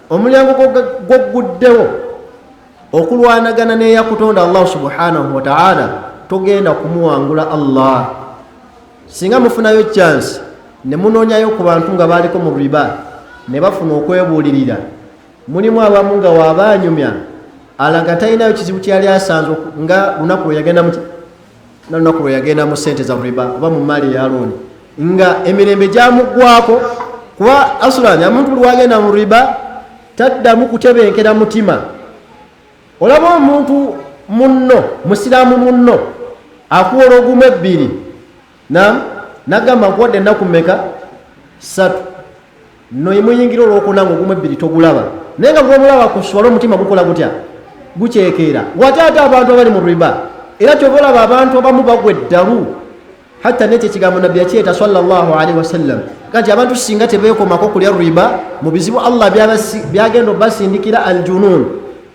omulyango gwogguddewo okulwanagana n'eyakutonda Allah subhanahu wa ta'ala, togenda kumuwangula Allah. Singa mufunayo chance ne munoonyayo ku bantu nga baaliko mu riba ne bafuna okwebuulirira, mulimu abamu nga waabanyumya alaga talinayo kizibu kyali asanze nga lunaku lwe yagenda mu sente za riba oba mu maali ya looni, nga emirembe gyamuggwako. Kuba asulani omuntu lwagenda mu riba taddamu kutebenkera mutima. Olaba omuntu munno, musiraamu munno akuwola ogumu ebbiri nagamba nkuwadde ennaku mmeka? 3. no imuyingira olwokuna ng'ogumu ebbiri togulaba, naye nga gwomulaba kuswala omutima gukola gutya? Guceekeera. Wate ate abantu abali mu riba era kyova olaba abantu abamu bagwa eddalu. Hatta nekyo ekigambo nabbi yakyeta sallallahu alaihi wasallam kati abantu singa tebeekomako kulya riba mu bizibu Allah byagenda basindikira aljunun,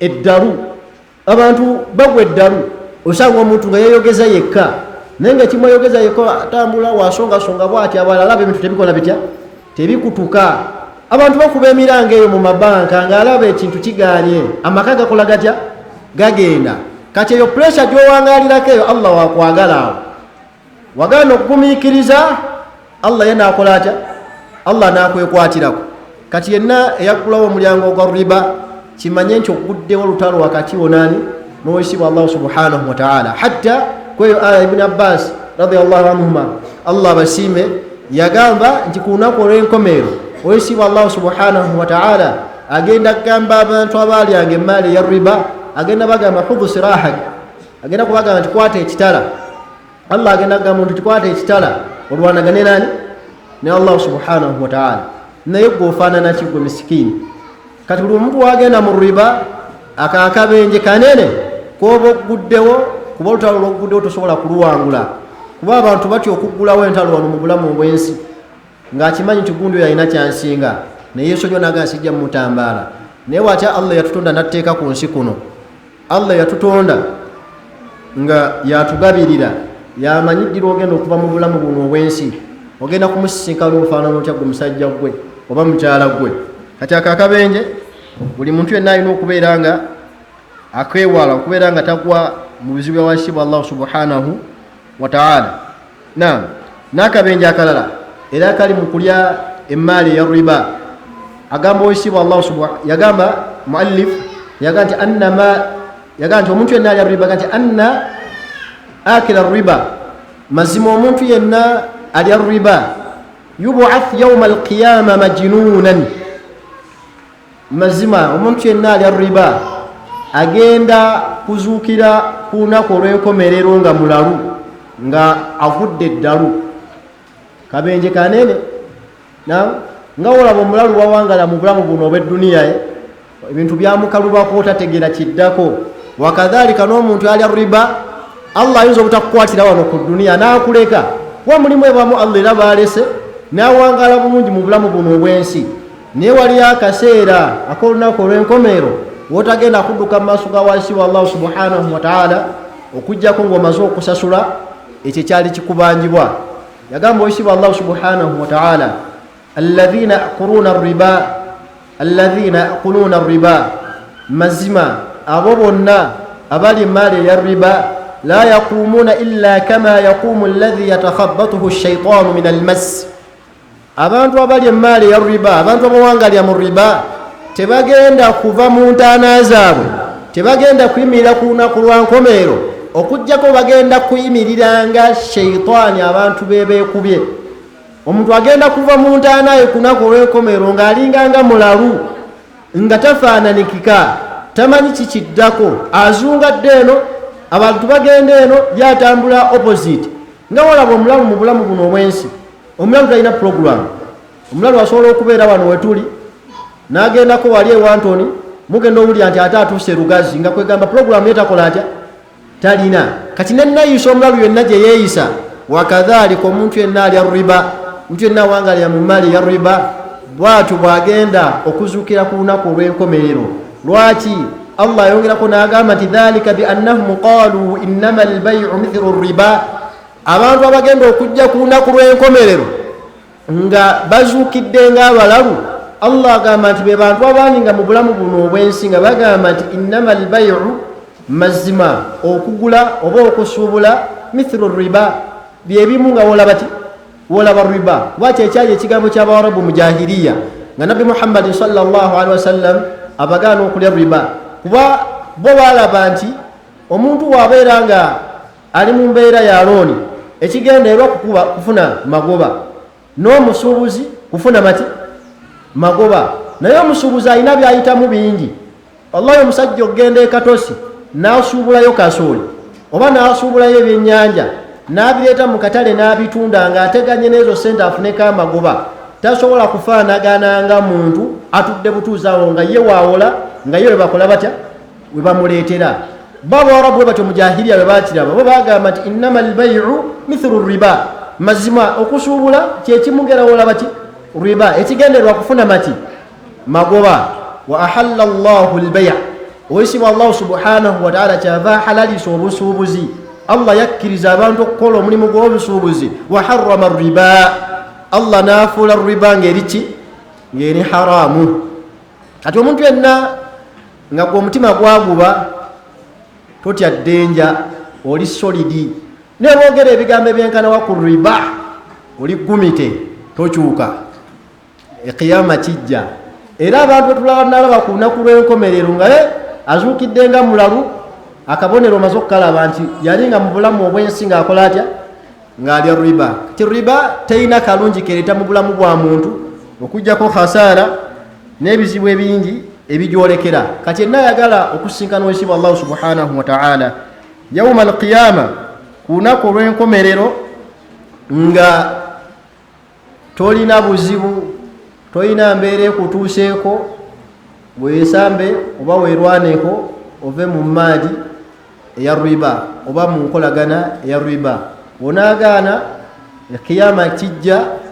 eddalu. Abantu bagwa eddalu, osanga omuntu nga yeyogeza yekka, naye nga kimweyogeza yekka atambula wasongasonga bw'ati, abalala ebintu tebikola bitya? Tebikutuka. Abantu bakuba emiranga eyo mu mabanka ng'alaba ekintu kigaanye, amaka gakola gatya? Gagenda. Kati eyo pressure gy'owangalirako eyo Allah wakwagala awo. Wagana okugumiikiriza Allah yenaakola atya? Allah n'akwekwatirako. Kati yenna eyaggulawo omulyango ogwa riba kimanye nti oguddewo olutalo wakati wonani n'owekitiibwa Allah subhanahu wa ta'ala. Hatta kweyo aya Ibn Abbas radiyallahu anhuma Allah basiime yagamba nti ku lunaku olw'enkomeero owekitiibwa Allah subhanahu wa ta'ala agenda kugamba abantu abaalyanga emmaali ya riba, agenda bagamba hudhu sirahak, agenda kubagamba nti kwata ekitala. Allah agenda kugamba nti kwata ekitala olwanagane nani? Ne Allah subhanahu wa ta'ala. Naye gwe ofaanana ki gwe misikini? Kati buli omuntu wagenda mu riba akaakabenje kanene kooba okuguddewo, kuba olutalo lw'okuguddewo tosobola kuluwangula, kuba abantu batya okuggulawo entalo wano mu bulamu obw'ensi ng'akimanyi nti gundi oyo alina kyansinga, naye yeesonyiwa naga sijja mumutambaala. Naye watya Allah yatutonda n'atteeka ku nsi kuno, Allah yatutonda nga yatugabirira, yamanyiddira ogenda okuva mu bulamu buno obw'ensi, ogenda kumusisinkana obufaanana otya gwe musajja gwe oba mukyala gwe. Kati akaakabenje buli muntu yenna alina okubeera nga akeewala, okubeera nga tagwa mu bizibu byawakitiibwa Allah subhanahu wa ta'ala. N'akabenje akalala era kali mu kulya emmaali ya riba, agamba owekitiibwa Allah subhanahu, yagamba muallif yagamba nti omuntu yenna alya riba, nti anna akila riba, mazima omuntu yenna alya riba yubath yawma alqiyama majnunan, mazima omuntu yenna alya riba agenda kuzuukira ku lunaku olw'enkomerero nga mulalu, nga avudde eddalu. Kabenje kanene nga olaba omulalu wawangala mu bulamu buno obw'edduniya, ebintu byamukalubako otategeera kiddako. Wakadhalika n'omuntu alya riba Allah ayinza obutakukwatira wano ku dduniya n'akuleka, kuba mulimu ebamu Allah era baalese n'awangala bulungi mu bulamu buno obw'ensi, naye waliyo akaseera ak'olunaku olw'enkomeero wotagenda kudduka mu maaso ga wakitiibwa Allah subhanahu wa ta'ala okuggyako ng'omaze okusasula ekyo kyali kikubanjibwa. Yagamba owekitiibwa Allah subhanahu wa ta'ala alladhina yakuluna riba, mazima abo bonna abali emmaali eya riba la yaqumuna illa kama yaqumu alladhi yatakhabbathu ash-shaytanu min al-mas. Abantu abali emmaali eya riba, abantu abawangalya mu riba tebagenda kuva mu ntaana zaabwe, tebagenda kuyimirira ku lunaku lwa nkomeero okuggyako bagenda kuyimirira nga shayitaani abantu beekubye. Omuntu agenda kuva mu ntaana ye ku lunaku olw'enkomeero ng'alinga nga mulalu, nga tafaananikika, tamanyi kikiddako azungadde eno abantu bagenda eno byatambula opposite nga walaba omulamu mu bulamu buno obwensi omulamu talina program omulamu asobola okubeera wano wetuli n'agendako wali ewantoni mugenda owulira nti ate atuuse Lugazi nga kwegamba program yetakola atya talina kati nenayisa omulalu yenna gye yeeyisa wakadhalika omuntu yenna alya riba omuntu yenna wangalya mu mali ya riba bwatyo bwagenda okuzuukira ku lunaku olw'enkomerero lwaki Allah ayongerako n'agamba nti dhalika biannahum qaalu innama albay'u mithlu riba abantu abagenda okujja ku lunaku lw'enkomerero nga bazuukidde ng'abalalu Allah agamba nti be bantu abangi nga mu bulamu buno obwensi nga bagamba nti innama albay'u mazima okugula oba okusuubula mithlu riba byebimu nga wolaba riba lwaki ekyali ekigambo ky'Abawarabu mu jahiliya nga Nabbi Muhammad sallallahu alaihi wasallam abagaana okulya riba kuba bo balaba nti omuntu wabeera nga ali mu mbeera ya looni ekigendererwa kufuna magoba n'omusuubuzi kufuna magoba naye omusuubuzi alina byayitamu bingi wallahi omusajja okugenda ekatosi n'asuubulayo kasooli oba n'asuubulayo ebyennyanja n'abireeta mu katale n'abitunda ng'ateganye n'ezo sente afuneko amagoba tasobola kufaanagana nga muntu atudde butuuzaawo nga ye waawola nga ye webakola batya we bamuleetera Abawarabu bwe batyo mu jahiliya bwe baakiraba bo bagamba nti innama albay'u mithlu riba mazima okusuubula kyekimugerawola bati riba ekigendererwa kufuna magoba wa ahalla Allahu albay'a oyisibwa Allah subhanahu wa ta'ala kyava halalisa obusuubuzi Allah yakkiriza abantu okukola omulimu gw'obusuubuzi wa harrama riba Allah n'afuula riba ng'eri haramu kati omuntu yenna nga gwe omutima gwaguba totya ddenja oli solidi ne boogera ebigambo ebyenkanawa ku riba oli gumite tokyuka ekiyama kijja era abantu betulaba nalaba ku lunaku lw'enkomerero nga azuukidde nga mulalu akabonero maze okukalaba nti yali nga mu bulamu obwensi ng'akola atya ng'alya riba ti riba terina kalungi kereeta mu bulamu bwa muntu okuggyako khasaara n'ebizibu ebingi ebigyolekera kati yenna ayagala okusinkana owekitiibwa Allah subhanahu wa ta'ala yawma alqiyama ku lunaku olw'enkomerero nga tolina buzibu tolina mbeera ekutuuseeko weesambe oba weerwaneko ove mu maadi eya riba oba mu nkolagana eya riba onaagaana ekiyama kijja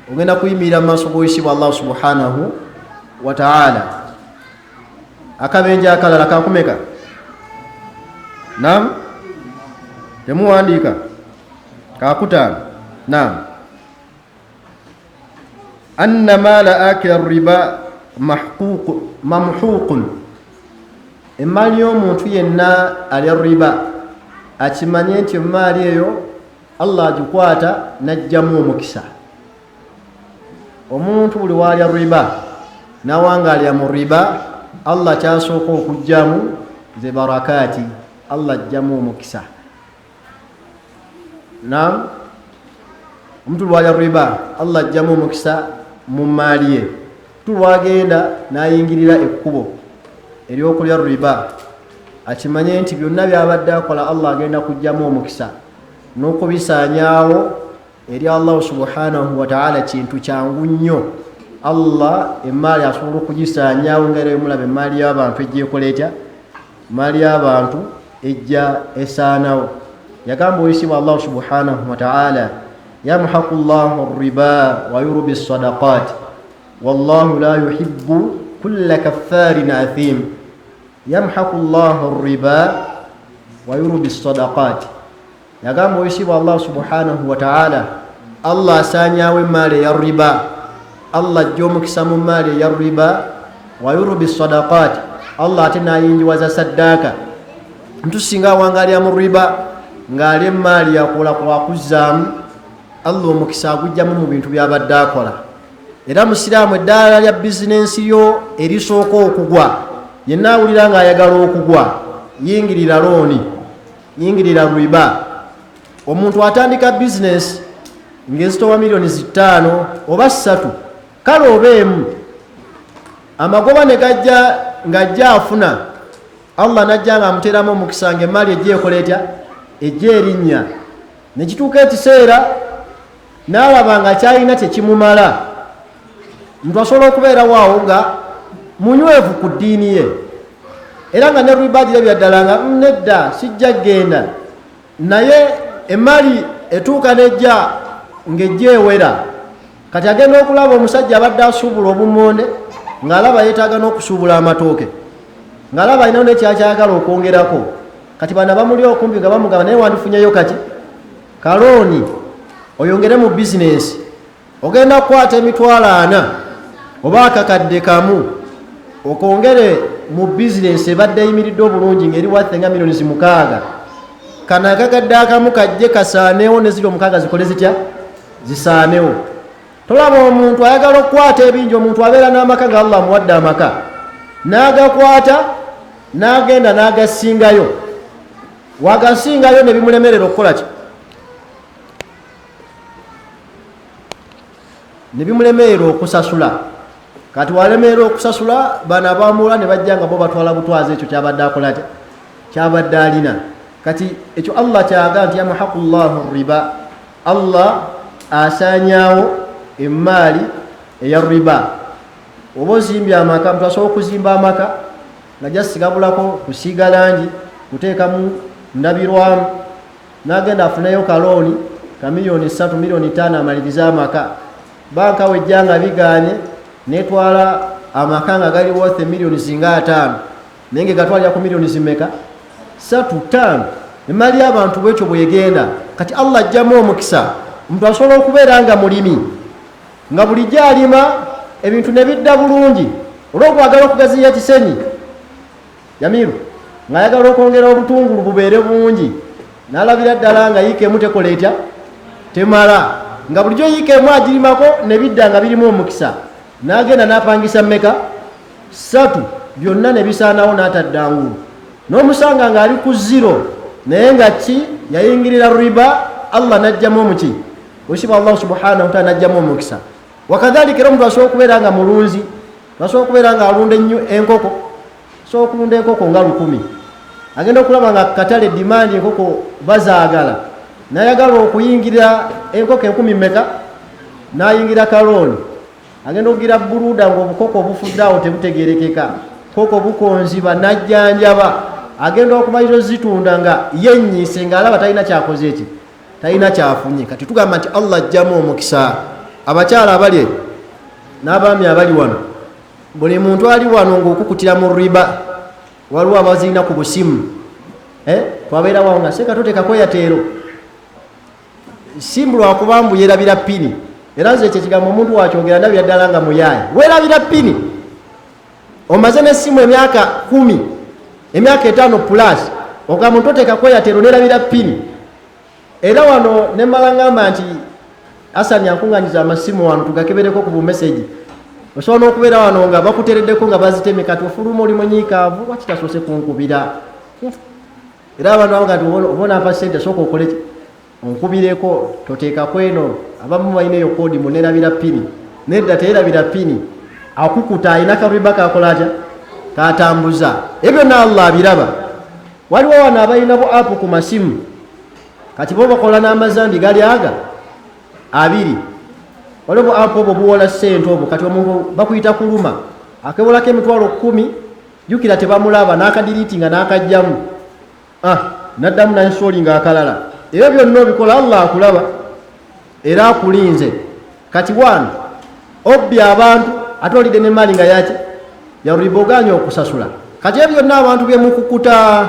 ogenda kuyimirira mu maaso g'owekitiibwa Allah subhanahu wa ta'ala akabenje akalala kakumeka naam temuwandiika kakutaano naam anna maala akila riba mamhuqun emaali y'omuntu yenna alya riba akimanye nti emaali eyo Allah agikwata n'ajjamu omukisa omuntu buli waalya riba nawangaalya mu riba Allah kyasooka okugjamu ze barakaati Allah ajjamu omukisa naam omuntu lwalya riba Allah ajjamu omukisa mu maali ye tulwagenda n'ayingirira ekkubo ery'okulya riba akimanye nti byonna byabadde akola Allah agenda kugjamu omukisa n'okubisaanyaawo eri Allah subhanahu wa ta'ala kintu kyangu nnyo Allah emaali asobola okugisaanyaawo ng'era emulaba emaali y'abantu ejja ekola etya emaali y'abantu ejja esaanawo yagamba oyisibwa Allah subhanahu wa ta'ala yamhaqu Allahu riba wa yurbi as-sadaqat wallahu la yuhibbu kulla kaffarin athim yamhaqu Allahu riba wa yurbi as-sadaqat yagamba oyisibwa Allah subhanahu wa ta'ala Allah asaanyaawo emaali ya riba Allah ajja omukisa mu maali ya riba wa yurbi as-sadaqat Allah ate n'ayinjiwaza saddaaka omuntu singa awangaalira mu riba ng'alya emaali yakola kwakuzzaamu Allah omukisa agujjamu mu bintu by'abadde akola era musiraamu eddaala lya bizinensi yo erisooka okugwa yenna awulira ng'ayagala okugwa yingirira looni yingirira riba omuntu atandika bizinensi ng'ezitowa miliyoni 5 oba 3 kale oba emu amagoba ne gajja ng'ajja afuna Allah najjanga amuteramu omukisa ng'emali ejja ekola etya ejja erinnya ne kituuka ekiseera n'alaba nga kyalina tekimumala. Muntu asobola okubeerawo awo nga munywevu ku ddiini ye era nga ne riba girabira ddala nga nedda sijja genda, naye emali etuuka nejja ng'ejja ewera. Kati agenda okulaba omusajja abadde asuubula obummonde ng'alaba yeetaaga n'okusuubula amatooke, ng'alaba alinawo nekyakyagala okwongerako. Kati bana bamuli okumpi nga bamugamba naye wandifunyeyo kati kalooni oyongere mu bizinensi, ogenda kukwata emitwalo 4 oba akakadde kamu okwongere mu bizinensi ebadde eyimiridde obulungi ng'eri wathe nga milioni 6. Kana akakadde akamu kajje kasaanewo ne ziri 6 zikole zitya zisaanewo. Tolaba omuntu ayagala okukwata ebingi, omuntu abeera n'amaka nga Allah amuwadde amaka, n'agakwata n'agenda n'agasingayo, wagasingayo ne bimulemerera okukola ki? Ne bimulemerera okusasula. Kati walemerera okusasula, bana abamula ne bajja nga bo batwala butwazi ekyo kyabadde akola ki? Kyabadde alina. Kati ekyo Allah kyaga nti yamhaqullahu riba, Allah asaanyaawo emmaali eya riba. Oba ozimbye amaka, muntu asobola okuzimba amaka nga jasigabulako kusiiga langi, kuteekamu ndabirwamu, n'agenda afunayo kalooni ka milioni 3 milioni 5 amalirize amaka. Banka wejjanga bigaanye netwala amaka nga gali worth milioni zinga 5 nenge gatwalira ku milioni zimeka 3-5. Emali y'abantu bwekyo bwegenda. Kati Allah ajjamu omukisa, muntu asobola okubeera nga mulimi nga bulijjo alima ebintu ne bidda bulungi, olw'okwagala okugaziya kisenyi Jamiru ng'ayagala okwongera obutungulu bubeere bungi, n'alabira ddala nga yiikemu tekola etya temala, nga bulijjo yiikemu agirimako ne bidda nga birimu omukisa, n'agenda n'apangisa mmeka 3 byonna ne bisaanawo n'atadde angulu, n'omusanga ng'ali ku 0 naye nga ki yayingirira riba. Allah najjamu omuki wesiba Allah subhanahu wa ta'ala najjamu omukisa. Wakadhalika era omuntu asobola okubeera nga mulunzi, asobola okubeera nga alunda enkoko, asobola okulunda enkoko nga 1000, agenda okulaba nga katale dimandi enkoko bazaagala, nayagala okuyingira enkoko 1000 meka, n'ayingira kalooni, agenda okugira buluda ng'obukoko obufuddeawo tebutegerekeka, koko bukonziba najjanjaba, agenda okumaliriza ozitunda nga yennyise ng'alaba talina kyakoze eki, talina kyafunye. Kati tugamba nti Allah ajjamu omukisa. Abakyala abali n'abaami abali wano, buli muntu ali wano ng'okukutira mu riba, waliwo abazirina ku busimu, twabeera wawo nga seka toteekako yateero simu lwakuba mbu yeerabira pini, era nze ekyo ekigambo omuntu wakyogera ndabira ddala nga muyaaye, weerabira pini. Omaze n'essimu emyaka 10 emyaka 5 plus, ogamba muntu oteekako yateero neerabira pini. Era wano ne mmala ngamba nti Hassan yankunganyiza amasimu wano tugakebereko ku bumeseji, osobola n'okubeera wano nga bakutereddeko nga baziteme, kati ofuluma oli munyiikaavu wakitasoose kunkubira. Era abantu abo kati obona apa sente sooka okole onkubireko, toteekako eno. Abamu balina eyo koodi muneerabira pini, nedda teerabira pini, akukuta alina kariba kakola atya katambuza. Ebyo byonna Allah abiraba. Waliwo wano abalina bu apu ku masimu, kati bo bakola n'amazambi gali aga 2. Waliwo bu apu obwo buwola ssente obwo, kati omuntu bakuyita kuluma akebolako emitwalo 10, jukira tebamulaba n'akadiriitinga n'akajjamu, naddamu nansoolinga akalala. Ebyo byonna obikola Allah akulaba era akulinze. Kati wano obbi abantu ate olidde n'emali nga yaki yariboganya okusasula. Kati ebyo byonna abantu byemukukuta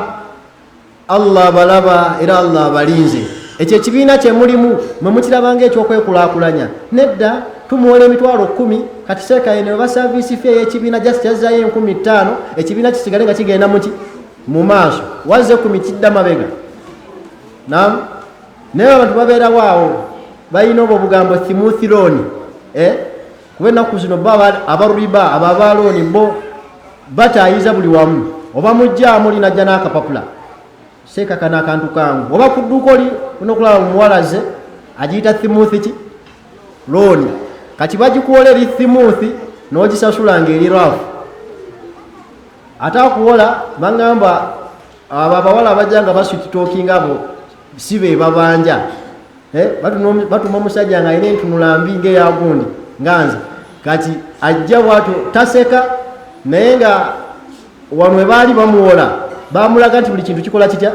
Allah balaba era Allah balinze. Ekyo ekibiina kye mulimu mwe mukirabanga ekyokwekulaakulanya, nedda tumuwola emitwalo 10, kati seeka yene oba service fee y'ekibiina just yazaayo 15,000, ekibiina kisigale nga kigenda mu maaso, wazze 10 kidda mabega. Naam, naye abantu babeerawo awo balina obwo bugambo thimuthi looni, kuba ennaku zino abariba ababalooni bo bataayiza buli wamu, oba mujjaamu oli najja n'akapapula seeka kana akantu kangu, oba ku dduuka oli onokulaba muwalaze agiyita thimuthi ki looni, kati bagikuwola eri thimuthi n'ogisasula ng'eri rafu. atakuwola bangamba abawala abajanga basititokinga abo sibe babanja batuma omusajja nga alina entunula mbi ng'eyagundi nganze kati ajja bwatyo taseka naye nga wano webaali bamuwola bamulaga nti buli kintu kikola kitya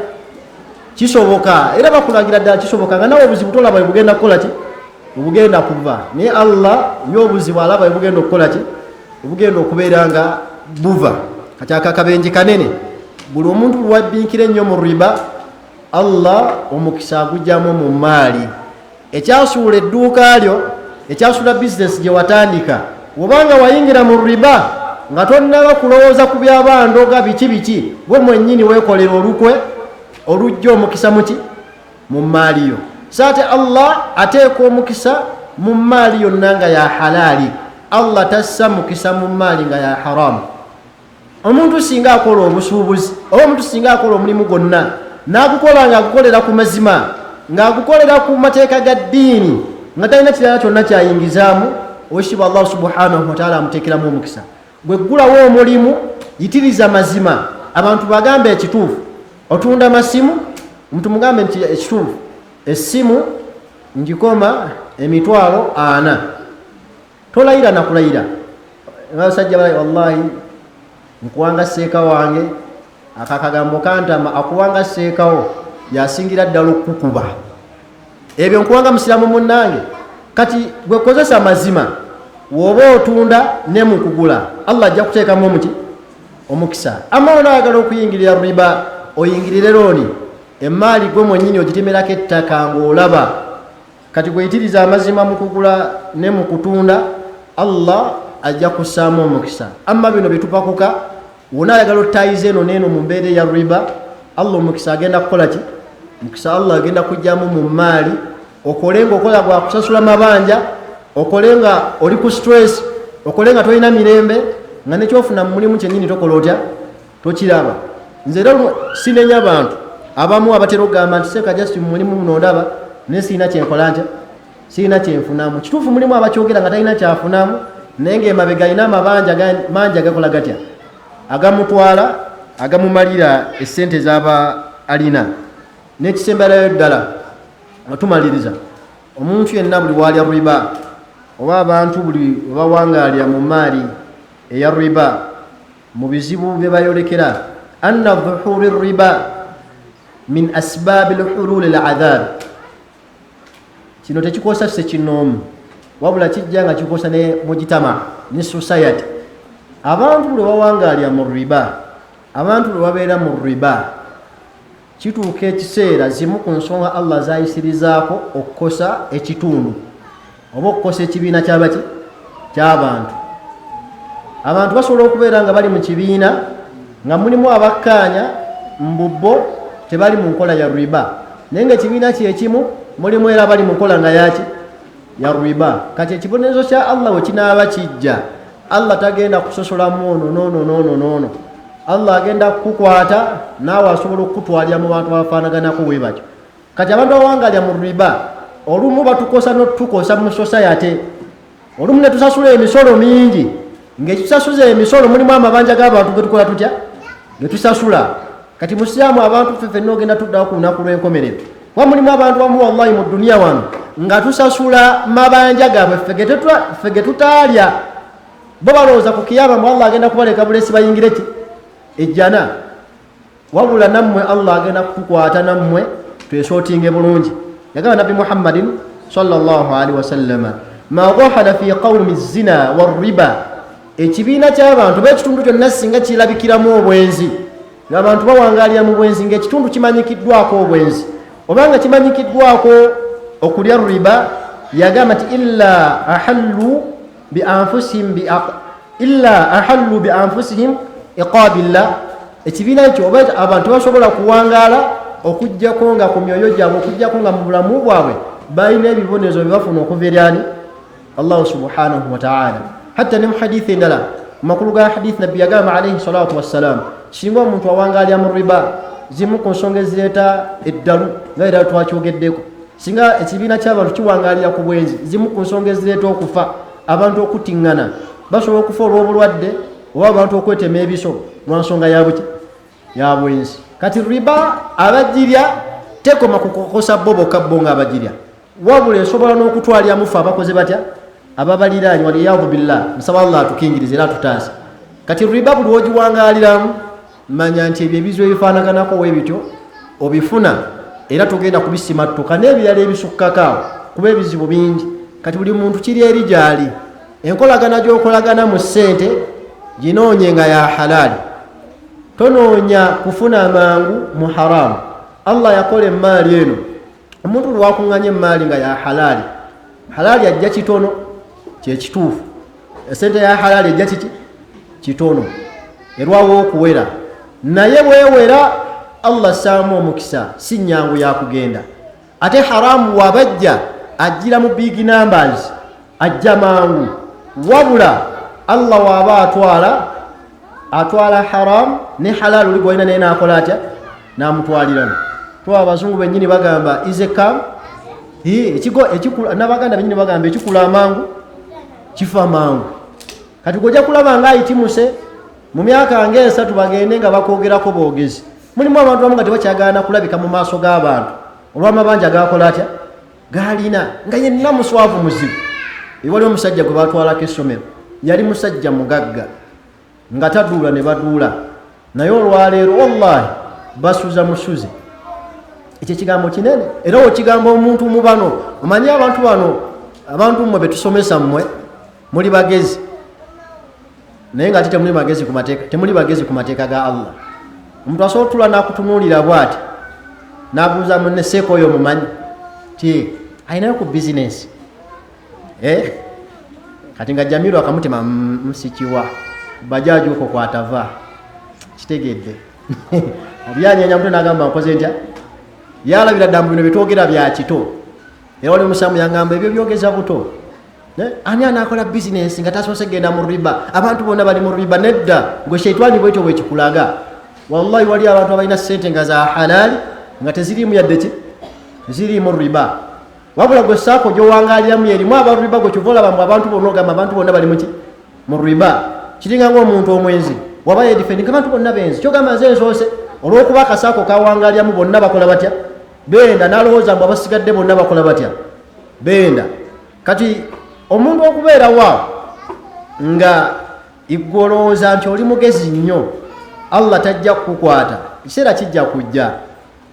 kisoboka era bakulagira ddala kisoboka nga nawe obuzibu tolaba bwe bugenda kukola ki bugenda kuva naye Allah y'obuzibu alaba bwe bugenda okukola ki bugenda okubeera nga buva kati akabenje kanene buli omuntu lwabbinkira ennyo mu riba Allah omukisa agujjamu mu maali ekyasuula edduuka lyo ekyasuula bizinesi gye watandika obanga wayingira mu riba nga tonnaba kulowooza ku byabandoga biki gwe mwennyini weekolera olukwe olujja omukisa muki mu maali yo saate Allah ateeka omukisa mu maali yonna nga ya halaali Allah tassa mukisa mu maali nga ya haramu omuntu singa akola obusuubuzi oba omuntu singa akola omulimu gwonna n'agukola ng'agukolera ku mazima ng'agukolera ku mateeka ga ddiini nga talina kirala kyonna kyayingizaamu owekitiibwa Allah subhanahu wa ta'ala amuteekeramu omukisa gwe ggulawo omulimu yitiriza mazima abantu bagambe ekituufu otunda masimu omuntu mugambe nti ekituufu essimu ngikoma emitwalo 40 tolayira nakulayira abasajja balayi wallahi nkuwanga seeka wange akakagambo kantama akuwanga seekawo yasingira ddala okukuba ebyo nkuwanga musiramu munnange kati gwe kozesa mazima woba otunda ne mukugula Allah ajja kuteekamu omuti omukisa amma onaagala okuyingirira riba oyingirire looni emaali gwe mwennyini ogitemerako ettaka ng'olaba kati gweyitiriza amazima mu kugula ne mu kutunda Allah ajja kussaamu omukisa amma bino byetupakuka wona ayagala ottayiza eno n'eno mu mbeera ya riba Allah omukisa agenda kukola ki mukisa Allah agenda kujjamu mu maali okole ng'okola gwa kusasula mabanja okole nga oli ku stress okole nga tolina mirembe nga nekyofuna mu mulimu kyennyini tokola otya tokiraba nze era sinenya abantu abamu abatera okugamba nti seeka just mu mulimu muno ndaba naye sirina kyenkola ntya sirina kyenfunamu kituufu mulimu abakyogera nga talina kyafunamu naye ng'emabega alina amabanja mangi agakola gatya agamutwala agamumalira essente z'aba alina n'ekisemberayo ddala nga tumaliriza omuntu yenna buli waalya riba oba abantu buli webawangaalya mu maali eya riba mu bizibu bye bayolekera anna dhuhuri riba min asbaabi lhululi ladhab kino tekikosa sekinoomu wabula kijja nga kikosa ne mujitama ne society abantu bwe bawangaalya mu riba abantu bwe babeera mu riba kituuka ekiseera zimu ku nsonga Allah zayisirizaako okukosa ekitundu oba okukosa ekibiina kyabaki ky'abantu abantu basobola okubeera nga bali mu kibiina nga mulimu abakkaanya mbubbo tebali mu nkola ya riba naye nga ekibiina kyekimu mulimu era bali mu nkola nga yaki ya riba kati ekibonerezo kya Allah we kinaaba kijja Allah tagenda kusosolamu ono Allah agenda kukukwata naawe asobola okukutwalira mu bantu abafaanaganako bwe batyo kati abantu abawangalya mu riba olumu batukosa notukosa mu society olumu ne tusasula emisolo mingi ng'ekisasuza emisolo mulimu amabanja g'abantu ge tukola tutya ge tusasula kati musiraamu abantu ffenna ogenda tuddawo ku lunaku lw'enkomerero kuba mulimu abantu bamu wallahi mu duniya wano nga tusasula mabanja gaabwe ffe ge tutaalya bo balowooza ku kiyama mu Allah agenda kubaleka bulesi bayingire ki ejjana wabula nammwe Allah agenda kutukwata nammwe twesootinge bulungi yagamba nabbi Muhammadin sallallahu alaihi wasallama ma dhahara fi qawmi zina warriba ekibiina ky'abantu b'ekitundu kyonna singa kirabikiramu obwenzi ng'abantu bawangaalira mu bwenzi ng'ekitundu kimanyikiddwako obwenzi obanga kimanyikiddwako okulya riba yagamba nti illa ahallu bi anfusihim iqabillah ekibiina ekyo oba abantu basobola kuwangaala okujjako nga ku myoyo gyabwe okujjako nga mu bulamu bwabwe balina ebibonezo bye bafuna okuva eri ani Allah subhanahu wa ta'ala hatta ne mu hadithi endala mu makulu ga hadithi nabbi yagamba alayhi salatu wassalam singa omuntu awangaalya mu riba zimu ku nsonga ezireeta eddalu nga era twakyogeddeko singa ekibiina ky'abantu kiwangaalira ku bwenzi zimu ku nsonga ezireeta okufa abantu okutiŋŋana basobola okufa olw'obulwadde oba abantu okwetema ebiso lwansonga yabuki yabwenzi. Kati riba abagirya tekoma kukosa bobo kabbo nga abagirya, wabula esobola n'okutwalya mufu abakoze batya ababaliraanyi waliyadhu billah. Nsaba Allah atukingirize era atutaase. Kati riba buli wogiwangaaliramu manya nti ebyo ebizibu ebifaanaganako webityo obifuna era tugenda kubisimattuka n'ebirala ebisukkakaawo kuba ebizibu bingi. Kati buli muntu kiri eri gyali. Enkolagana gy'okolagana mu ssente ginoonye nga ya halaali, tonoonya kufuna mangu mu haramu. Allah yakola emaali eno, omuntu lwakuŋŋanya emaali nga ya halaali, halaali ajja kitono kyekituufu, esente ya halaali ejja kiki kitono erwawo okuwera, naye bwewera Allah saamu omukisa si nnyangu yakugenda. Ate haramu wabajja ajjira mu big numbers, ajja mangu, wabula Allah waba atwala haram ne halal oli gwalina naye nakola atya namutwalirana. Twa abazungu bennyini bagamba is a come ekigo ekikula, n'abaganda bennyini bagamba ekikula amangu kifa mangu. Kati gojja kulaba nga ayitimuse mu myaka ng'esatu bagende nga bakwogerako boogezi. Mulimu abantu abamu nga tebakyagaana kulabika mu maaso g'abantu olw'amabanja gakola atya galina, nga yenna muswavu muzibu. Ewali omusajja gwe batwalako essomero, yali musajja mugagga nga taduula ne baduula, naye olwaleero wallahi basuza musuze. Ekyo kigambo kinene era okigamba omuntu mu bano, omanyi abantu bano, abantu mmwe betusomesa mmwe muli bagezi naye nga ate temuli bagezi ku mateeka, temuli bagezi ku mateeka ga Allah. Omuntu asobola otula n'akutunuulira bw'ati n'abuuza munne seeko oyo mumanyi ti ayinayo ku bizinesi kati nga Jamiru akamutema msikiwa bajaji uko kwatava kitegedde abyanyanya mtu nagamba nkoze ntya yalabira dambu bino bitogera bya kito era oli musamu yangamba ebyo byogeza buto ani anakola business nga tasose genda mu riba, abantu bonna bali mu riba. Nedda gwe shaitani bwetyo bwekikulaga. Wallahi wali abantu abalina sente nga za halali nga tezirimu yadde ki ziri mu riba, wabula gwe saako gy'owangaliramu erimu abantu riba gwe kivola bamwe abantu bonna ogamba abantu bonna bali mu riba. Kiringa ng'omuntu omwenzi waba yedifendinga abantu bonna benzi, kyogamba nze nsoose olw'okuba akasaako kawangaliramu bonna bakola batya benda, n'alowooza mbu abasigadde bonna bakola batya benda. Kati omuntu okubeera wa nga igolooza nti oli mugezi nnyo, Allah tajja kukukwata, kiseera kijja kujja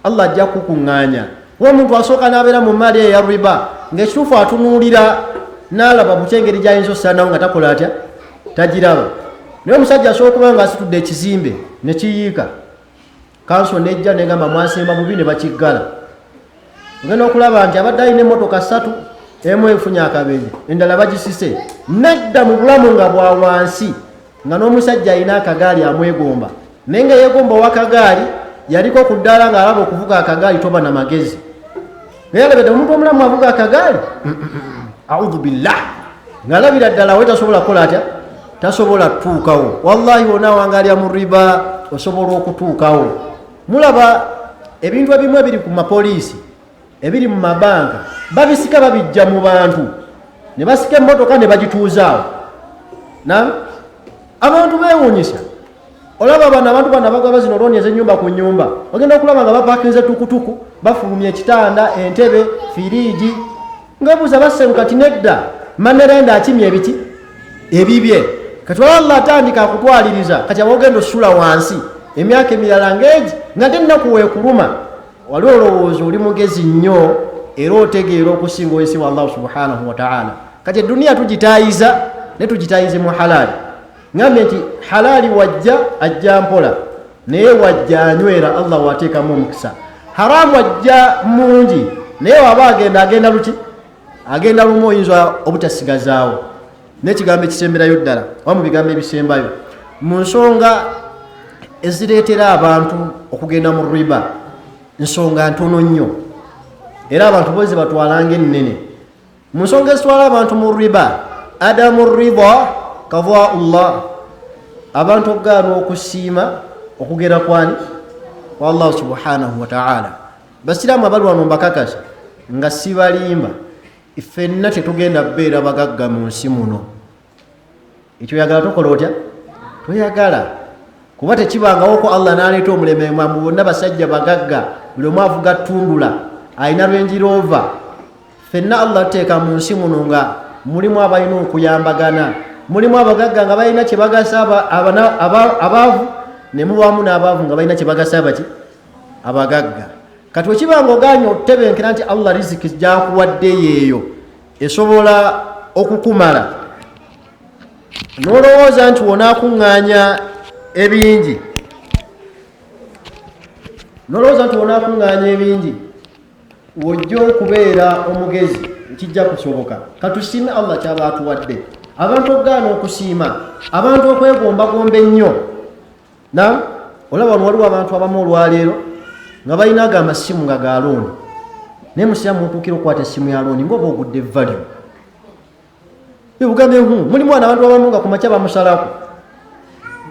Allah ajja kukuŋŋaanya. Omuntu asooka n'abeera mu maali eya riba ng'ekituufu atunuulira n'alaba bukyengeri gy'ayinza osaanawo nga takola atya tagiraba. Naye omusajja asobola okuba nga asitudde ekizimbe ne kiyiika, kanso nejja negamba mwasimba bubi ne bakiggala. Ogenda okulaba nti abadde alina emmotoka 3, emu efunye akabenje, endala bagisise. Nedda mu bulamu nga bwa wansi nga n'omusajja alina akagaali amwegomba, naye nga yeegomba ow'akagaali yaliko ku ddaala ng'alaba okuvuga akagaali toba na magezi. Naye alabedde omuntu omulamu avuga akagaali audhu billah ng'alabira ddala we tasobola kukola atya tasobola tuukawo. Wallahi wonna wangalya mu riba osobola okutuukawo. Mulaba ebintu ebimu ebiri ku mapoliisi ebiri mu mabanka babisika babijja mu bantu ne basika emmotoka ne bagituuzaawo. Abantu beewuunyisa. Olaba bano abantu bano abagaba zino looni ez'ennyumba ku nnyumba, ogenda okulaba nga bapakinze tukutuku, bafulumya ekitanda, entebe, firiigi, ngabuuza basenguka ti nedda manerenda akimya ebiki ebibye. Kati Allah atandika akutwaliriza, kati abogenda osula wansi emyaka emirala ng'egi nga tennaku weekuluma, wali olowooza oli mugezi nnyo era otegeera okusinga oyisi wa Allah subhanahu wa ta'ala. Kati eduniya tugitaayiza ne tugitaayize mu halali. Ngambye nti halali wajja ajja mpola naye wajja anywera Allah wateekamu omukisa. Haramu ajja mungi naye waba agenda luki agenda lumu oyinza obutasigazaawo. N'ekigambo ekisemberayo ddala oba mu bigambo ebisembayo mu nsonga ezireetera abantu okugenda mu riba, nsonga ntono nnyo era abantu bozi batwalanga ennene. Mu nsonga ezitwala abantu mu riba, adamu ridha kava Allah, abantu okugaana okusiima okugera kwani kwa Allah subhanahu wa ta'ala. Basiraamu abali wano mbakakasa nga sibalimba ifenna tetugenda beera bagagga mu nsi muno. Ekyo yagala tukola otya? Toyagala. kuba tekibangawo ko Allah n'aleeta omuleme mwamu bonna basajja bagagga buli omu avuga ttundula alina Range Rover. Ffenna Allah tuteeka mu nsi muno nga mulimu abalina okuyambagana, mulimu abagagga nga balina kye bagasa abaavu, ne mubaamu n'abaavu nga balina kye bagasa abagagga. Kati wekibanga oganye otebenkera nti Allah riziki gyakuwadde yeeyo esobola okukumala, n'olowooza nti wonaakuŋŋaanya ebingi, wojja okubeera omugezi ekijja kusoboka. Katusiime Allah kyaba atuwadde. Abantu okugaana okusiima, abantu okwegombagomba ennyo. Olaba waliwo abantu abamu olwaleero nga balina ago amasimu nga ga looni, naye musiraamu mutuukira okukwata essimu ya looni ng'oba ogudde value. Bugambye mulimu abantu abamu nga ku makya bamusalako,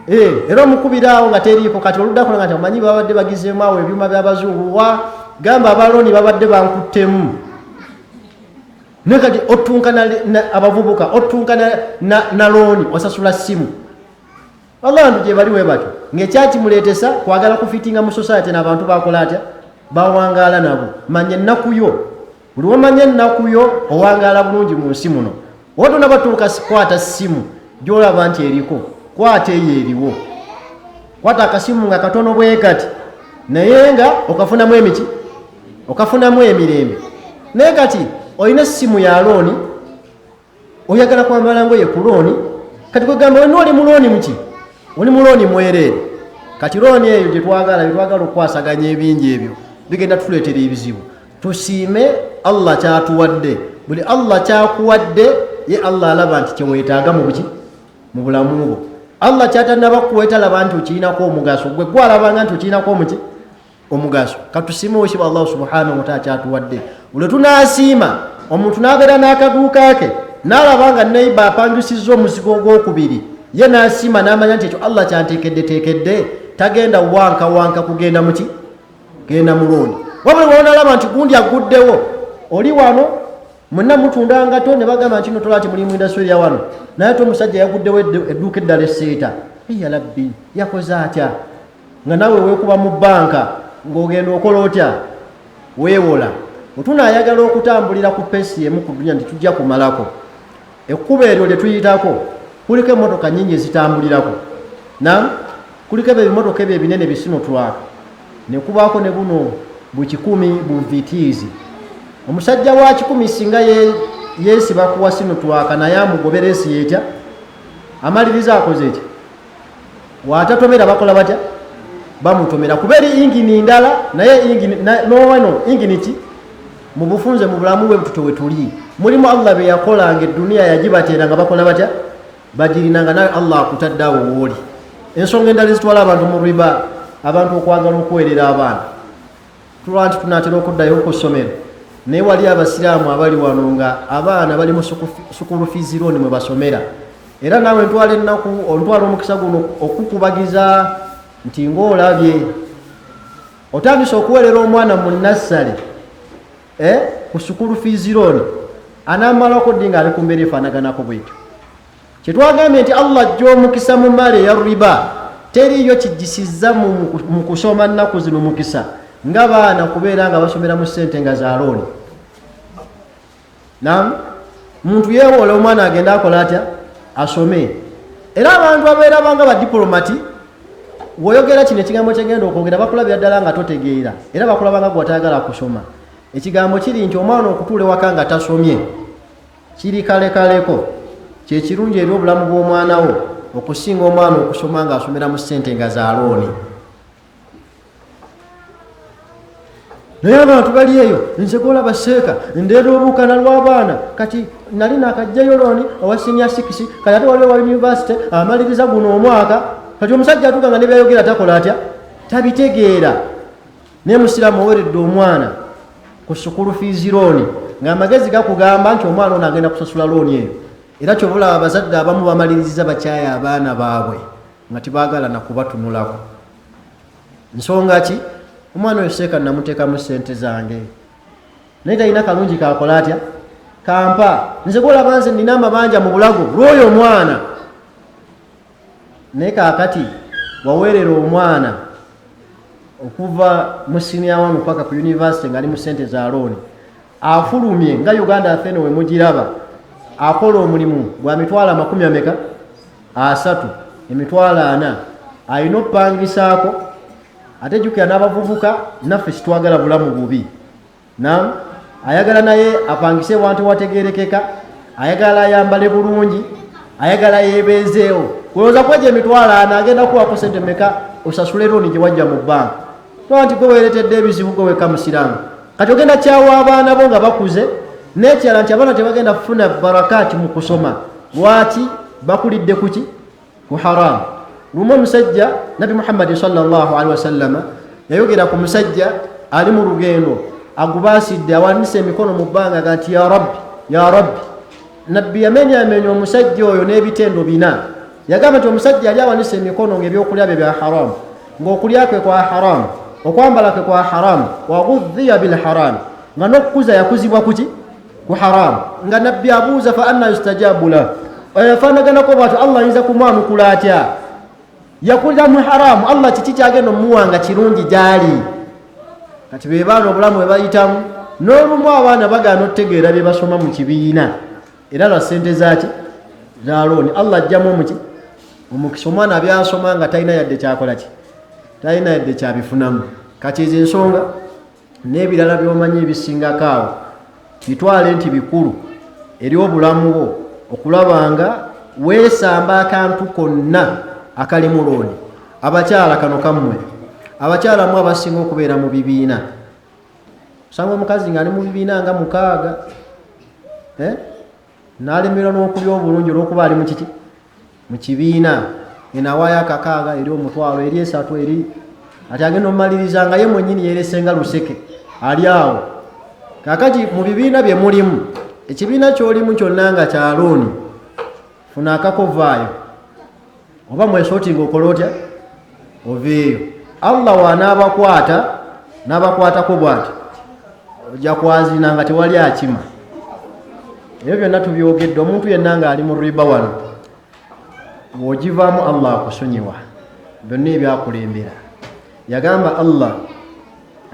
era omukubiraawo nga teriiko. Kati oluddako nga omanyi babadde bagizeemu awo ebyuma by'abazungu, gamba abalooni babadde bankuttemu. Naye kati ottunka abavubuka, ottunka na looni, osasula ssimu. Abantu gye baliwe batyo, ng'ekyakimuleetesa kwagala kufitinga mu society n'abantu bakola atya, bawangaala nabo. Manya ennaku yo, buli womanya ennaku yo owangaala bulungi mu nsi muno. Wotona batuuka kwata ssimu gy'olaba nti eriko, kwata eyo eriwo. Kwata akasimu nga katono bwe kati, naye nga okafunamu emirembe. Naye kati olina essimu ya looni, oyagala kwambala ngoye ku looni, kati kwegamba olina oli mu looni muki? Oli mu looni mwereere. Kati looni eyo gye twagala okwasaganya ebingi ebyo bigenda tuleetera ebizibu. Tusiime Allah kyatuwadde. Buli Allah kyakuwadde ye Allah alaba nti kyeweetaaga mu bulamu bwo. Allah kyatannaba kuweeta laba nti okirinako omugaso, gwe gwalabanga nti okirinako omugaso. Katusiime wekitiibwa Allah subhanahu wa ta'ala kyatuwadde. Buli tunaasiima omuntu n'abeera n'akaduuka ke n'alaba nga neiba apangusizza omuzigo ogwokubiri, ye n'asiima n'amanya nti ekyo Allah kyanteekeddeteekedde, tagenda wanka kugenda genda mu looni. Wabula bw'onalaba nti gundi aguddewo, oli wano mwenna mutunda ngato ne bagamba nti notola ati mulimu industry ya wano, naye to omusajja yaguddewo edduuka eddala esseeta. Ya Rabbi, yakoze atya? Nga nawe weekuba mu bbanka ng'ogenda okola otya? Weewola. Otunaayagala okutambulira ku peesi emu ku dunya nti tujja kumalako. Ekkubo eryo lye tuyitako kuliko emmotoka nnyingi ezitambulirako. Kuliko ebimotoka ebyo ebinene bisinotwaka, ne kubaako ne buno bu 10 bu vitiizi. Omusajja wa 10 singa yeesiba kuwa sinotwaka naye amugobera ensi yetya, amaliriza akoze ekyo. Watatomera bakola batya? Bamutomera kuba eri ingini ndala, naye ingini ki? Mu bufunze mu bulamu bwe tutowe tuli. Mulimu Allah be yakolanga eddunia yagibateera nga bakola batya? Bagirinanga naye Allah akutaddawo wooli. Ensonga endala ezitwala abantu mu riba, abantu okwagala okuweerera abaana. Tulwa nti tunaatera okuddayo ku ssomero, naye wali abasiraamu abali wano nga abaana bali mu sukulu fees loan mwe basomera. Era naawe ontwala omukisa guno okukubagiza nti ng'olabye otandise okuweerera omwana mu nassale ku sukulu fees loan, anaamalako ddi nga ali ku mbeera efaanaganako bwetyo. Kyetwagambye nti Allah ajja omukisa mu mali ya riba, teriyo kijjisizza mu kusoma nnaku zino mukisa nga baana kubeera nga basomera mu ssente nga za looni. Muntu yeewoola omwana agenda akola atya? Asome. Era abantu abeera banga badiplomati, woyogera kino ekigambo kyegenda okwogera bakulabira ddala nga totegeera, era bakulabanga gwe watayagala kusoma. Ekigambo kiri nti omwana okutuula ewaka nga tasomye kiri kalekaleko, kyekirungi eri obulamu bw'omwana wo okusinga omwana okusoma ng'asomera mu ssente nga za looni. Naye abantu bali eyo, nze gola baseeka ndeeta obuukana lw'abaana, kati nali nakajjayo looni owa senior 6 kati ate waliwo wa university amaliriza guno omwaka. Kati omusajja atuuka nga ne byayogera takola atya? Tabitegeera. Naye musiraamu oweeredde omwana ku sukulu fees loan ng'amagezi gakugamba nti omwana ono agenda kusasula looni eyo, era kyobulaba abazadde abamu bamaliriza bakyaya abaana baabwe nga tibaagala nakubatunulako. Nsonga ki? Omwana oyo seeka namuteekamu ssente zange, naye talina kalungi kakola atya? Kampa. Nze golaba nze nina amabanja mu bulago lw'oyo omwana. Naye kaakati waweerera omwana okuva mu senior 1 mpaka ku university ngali mu sente za loan afulumye nga Uganda afene we mugiraba akola omulimu gwa mitwala 3 emitwala 4 ayino pangisaako ate jukya n'abavubuka naffe kitwagala bulamu bubi nam ayagala naye apangise wantu wategerekeka ayagala ayambale bulungi ayagala yebezeewo kuloza kwaje emitwala 4 agenda kuwako sente meka osasule loan gye wajja mu banka twanti gwe weeretedde ebizibu gwe weka musiramu kati ogenda kyawa abaana bo nga bakuze n'ekirala nti abaana tebagenda kufuna barakati mu kusoma lwaki bakulidde kuki ku haramu lumu omusajja Nabi Muhammad sallallahu alaihi wasallam yayogera ku musajja ali mu lugendo agubasidde awanise emikono mu bbanga gati ya rabbi nabbi yamenya omusajja oyo n'ebitendo bina yagamba nti omusajja ali awanise emikono ng'ebyokulya bye bya haramu ng'okulya kwe kwa haramu okwambala kwe kwa haramu waghudhiya bil haram nga n'okukuza yakuzibwa kuki ku haramu nga nabbi abuuza fa anna yustajabu la fanaganako bwatu Allah ayinza kumwanukula atya yakulira mu haramu Allah kiki kyagenda omuwanga kirungi gyali kati be baana obulamu bwe bayitamu n'olumu abaana bagaana otutegeera bye basoma mu kibiina era lwa ssente zaki za looni Allah ajjamu omuki omukisa omwana byasoma nga talina yadde kyakola ki talina yadde kyabifunamu kati ezo ensonga n'ebirala by'omanyi ebisingako awo bitwale nti bikulu eri obulamu bwo okulaba nga weesamba akantu konna akali mu looni abakyala kano kammwe abakyala mu abasinga okubeera mu bibiina osanga omukazi nga ali mu bibiina nga 6 n'alemerwa n'okulya obulungi olw'okuba ali mu kiki mu kibiina enawaayo akakaaga eri omutwalo eri 3 eri ati agenda omumaliriza nga ye mwennyini yeeresenga luseke ali awo kakati mu bibiina bye mulimu ekibiina ky'olimu kyonna nga kya looni funa akakovaayo oba mwesootinga okola otya oveeyo Allah wanaabakwata n'abakwatako bw'ati ojja kwazina nga tewali akima ebyo byonna tubyogedde omuntu yenna nga ali mu riba wano bw'ogivaamu Allah akusonyiwa byonna ebyakulembera yagamba Allah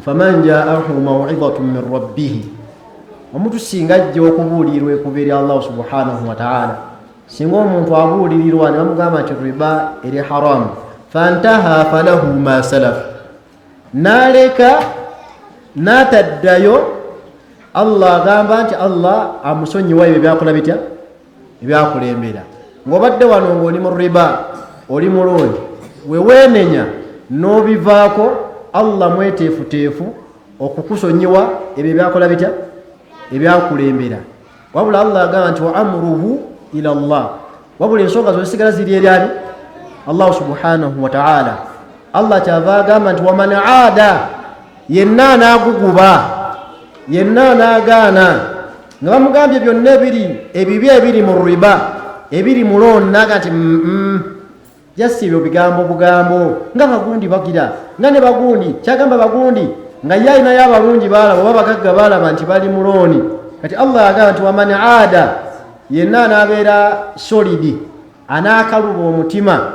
faman jaahu maw'izatun min rabbih omuntu singa ajja okubuulirwa ekuva eri Allah subhanahu wa ta'ala singa omuntu abuulirirwa ne bamugamba nti riba eri haramu fantaha falahu ma salaf naleka nataddayo Allah agamba nti Allah amusonyiwa ebyo byakola bitya ebyakulembera ng'obadde wano ng'oli mu riba oli mu looni weweenenya n'obivaako Allah mweteefuteefu okukusonyiwa ebyo byakola bitya ebyakulembera wabula Allah agamba nti wa amruhu ila Allah wabula ensonga zozisigala ziri eri ani Allah subhanahu wa ta'ala Allah kyava agamba nti waman aada yenna anaaguguba yenna anaagaana nga bamugambye byonna ebibi ebiri mu riba ebiri mu looni naga nti jasi ebyo bigambo bugambo nga bagundi bagira nga ne bagundi kyagamba bagundi nga ye alinayo abalungi baalaba oba bagagga baalaba nti bali mu looni kati Allah agamba nti waman aada yenna anaabeera solidi anaakaluba omutima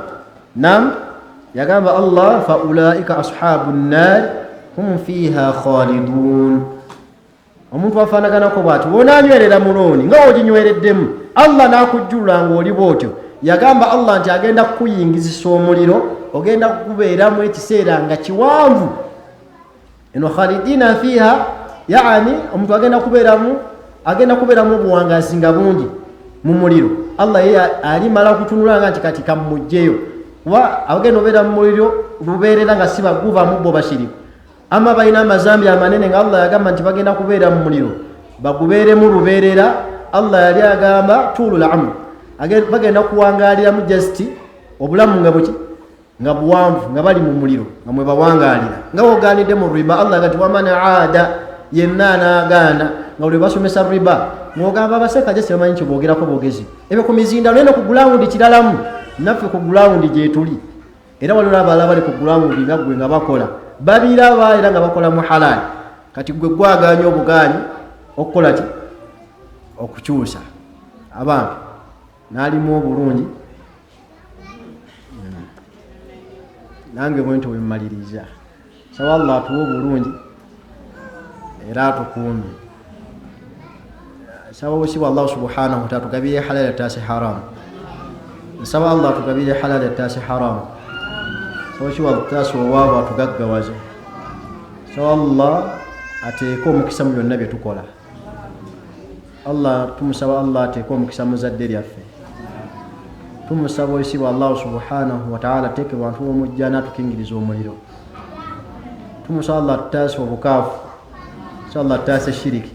nam yagamba Allah fa ulaika ashabu nnar hum fiha khalidun omuntu afaanaganako bw'ati wonaanywerera mu looni nga oginywereddemu Allah n'akujjulula ng'oli bw'otyo yagamba Allah nti agenda kukuyingizisa omuliro ogenda kubeeramu ekiseera nga kiwanvu eno khalidina fiha yaani omuntu agenda kubeeramu obuwangazi nga bungi mu muliro Allah ye alimala okutunulanga nti kati kamujjeyo kuba agenda obeera mu muliro lubeerera nga si baguvamu bo bashiriku ama balina amazambi amanene nga Allah yagamba nti bagenda kubeera mu muliro bagubeeremu lubeerera Allah yali agamba tulul amr bagenda kuwangaalira mu just obulamu nga buki nga buwanvu nga bali mu muliro nga mwe bawangaalira nga wogaanidde mu riba Allah gati waman aada yenna anaagaana nga buli basomesa riba ng'ogamba abaseka je sibamanyi kyo boogerako boogezi ebyo ku mizinda olenda ku gulawundi kiralamu naffe ku gulawundi gye tuli era waliwo abalala bali ku gulawundi nga gwe nga bakola babiraba era nga bakola mu halaali kati gwe gwagaanya obugaanyi okukola ki okukyusa abantu n'alimu obulungi nange bwe ntyo bimmaliriza. Nsaba Allah atuwe obulungi era atukuumye. Nsaba obusibu Allah subhanahu wa ta'ala tugabire halal ataase haram. Nsaba Allah tugabire halal ataase haram. Nsaba obusibu ataase owaavu atugaggawaze. Nsaba Allah ateeke omukisa mu byonna bye tukola. Allah tumusaba Allah ateeke omukisa mu zadde lyaffe. Tumusaba obusibu Allah subhanahu wa ta'ala ateeke bantu b'omujjana tukingiriza omuliro. Tumusaba Allah ataase obukaafu. Nsaba Allah ataase shiriki.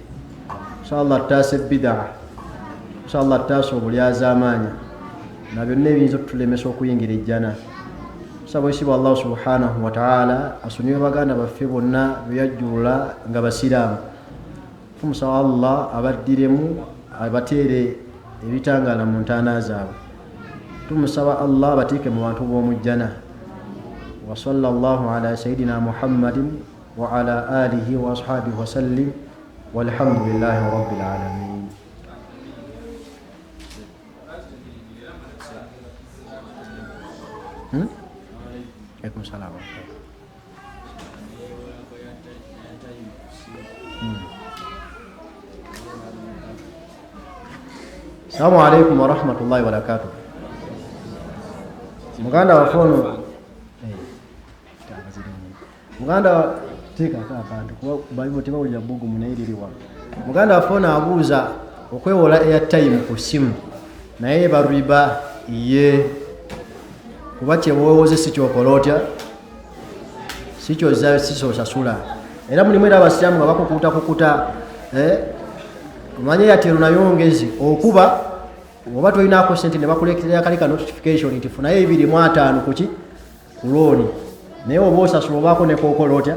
Nsaba Allah ataase bid'a. Nsaba Allah ataase obulyazaamaanya na byonna ebiyinza okutulemesa okuyingira ejjana. Nsaba obusibu Allah subhanahu wa ta'ala asonyiwe baganda baffe bonna beyajjula nga basiraamu. Tumusaba Allah abaddiremu abateere ebitangaala mu ntaana zaabwe. Tumusaba Allah abateeke mu bantu b'omujjana. Wa sallallahu ala sayidina Muhammadin wa ala alihi wa ashabihi wa sallim walhamdulillahi rabbil alamin. Alaikum salam. Assalamu alaikum wa rahmatullahi wa barakatuh. Muganda wa fono muganda tika akantu kuba bibotima uli bugu munaiririwa. Muganda wa fono abuuza okwewola airtime ku simu naye baruiba iye kuba kyewowoze si kyokolotya si kyoza sasula era mulimu era abasiramu nga bakukuta omanye Airtel nayongezi okuba oba tolinaako sente ne bakulekerera kalika notification nti funayo 2.5 kuki ku looni naye oba osasula obaako ne kookolotya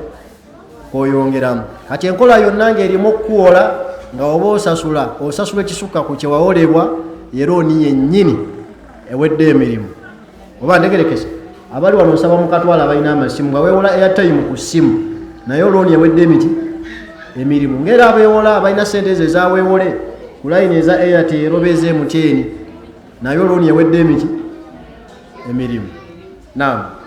koyongeramu. Kati enkola yonna ng'erimu okuwola nga oba osasula ekisukka ku kyewawolebwa ye looni yennyini ewedde emirimu. Oba ndegerekese abali wano nsaba mu Katwala abalina amasimu nga weewola airtime ku ssimu naye looni ewedde emirimu. Ng'era abeewola abalina sente ze ezaweewole ku layini eza Airtel oba ez'MTN naye looni ewedde emirimu. Naam.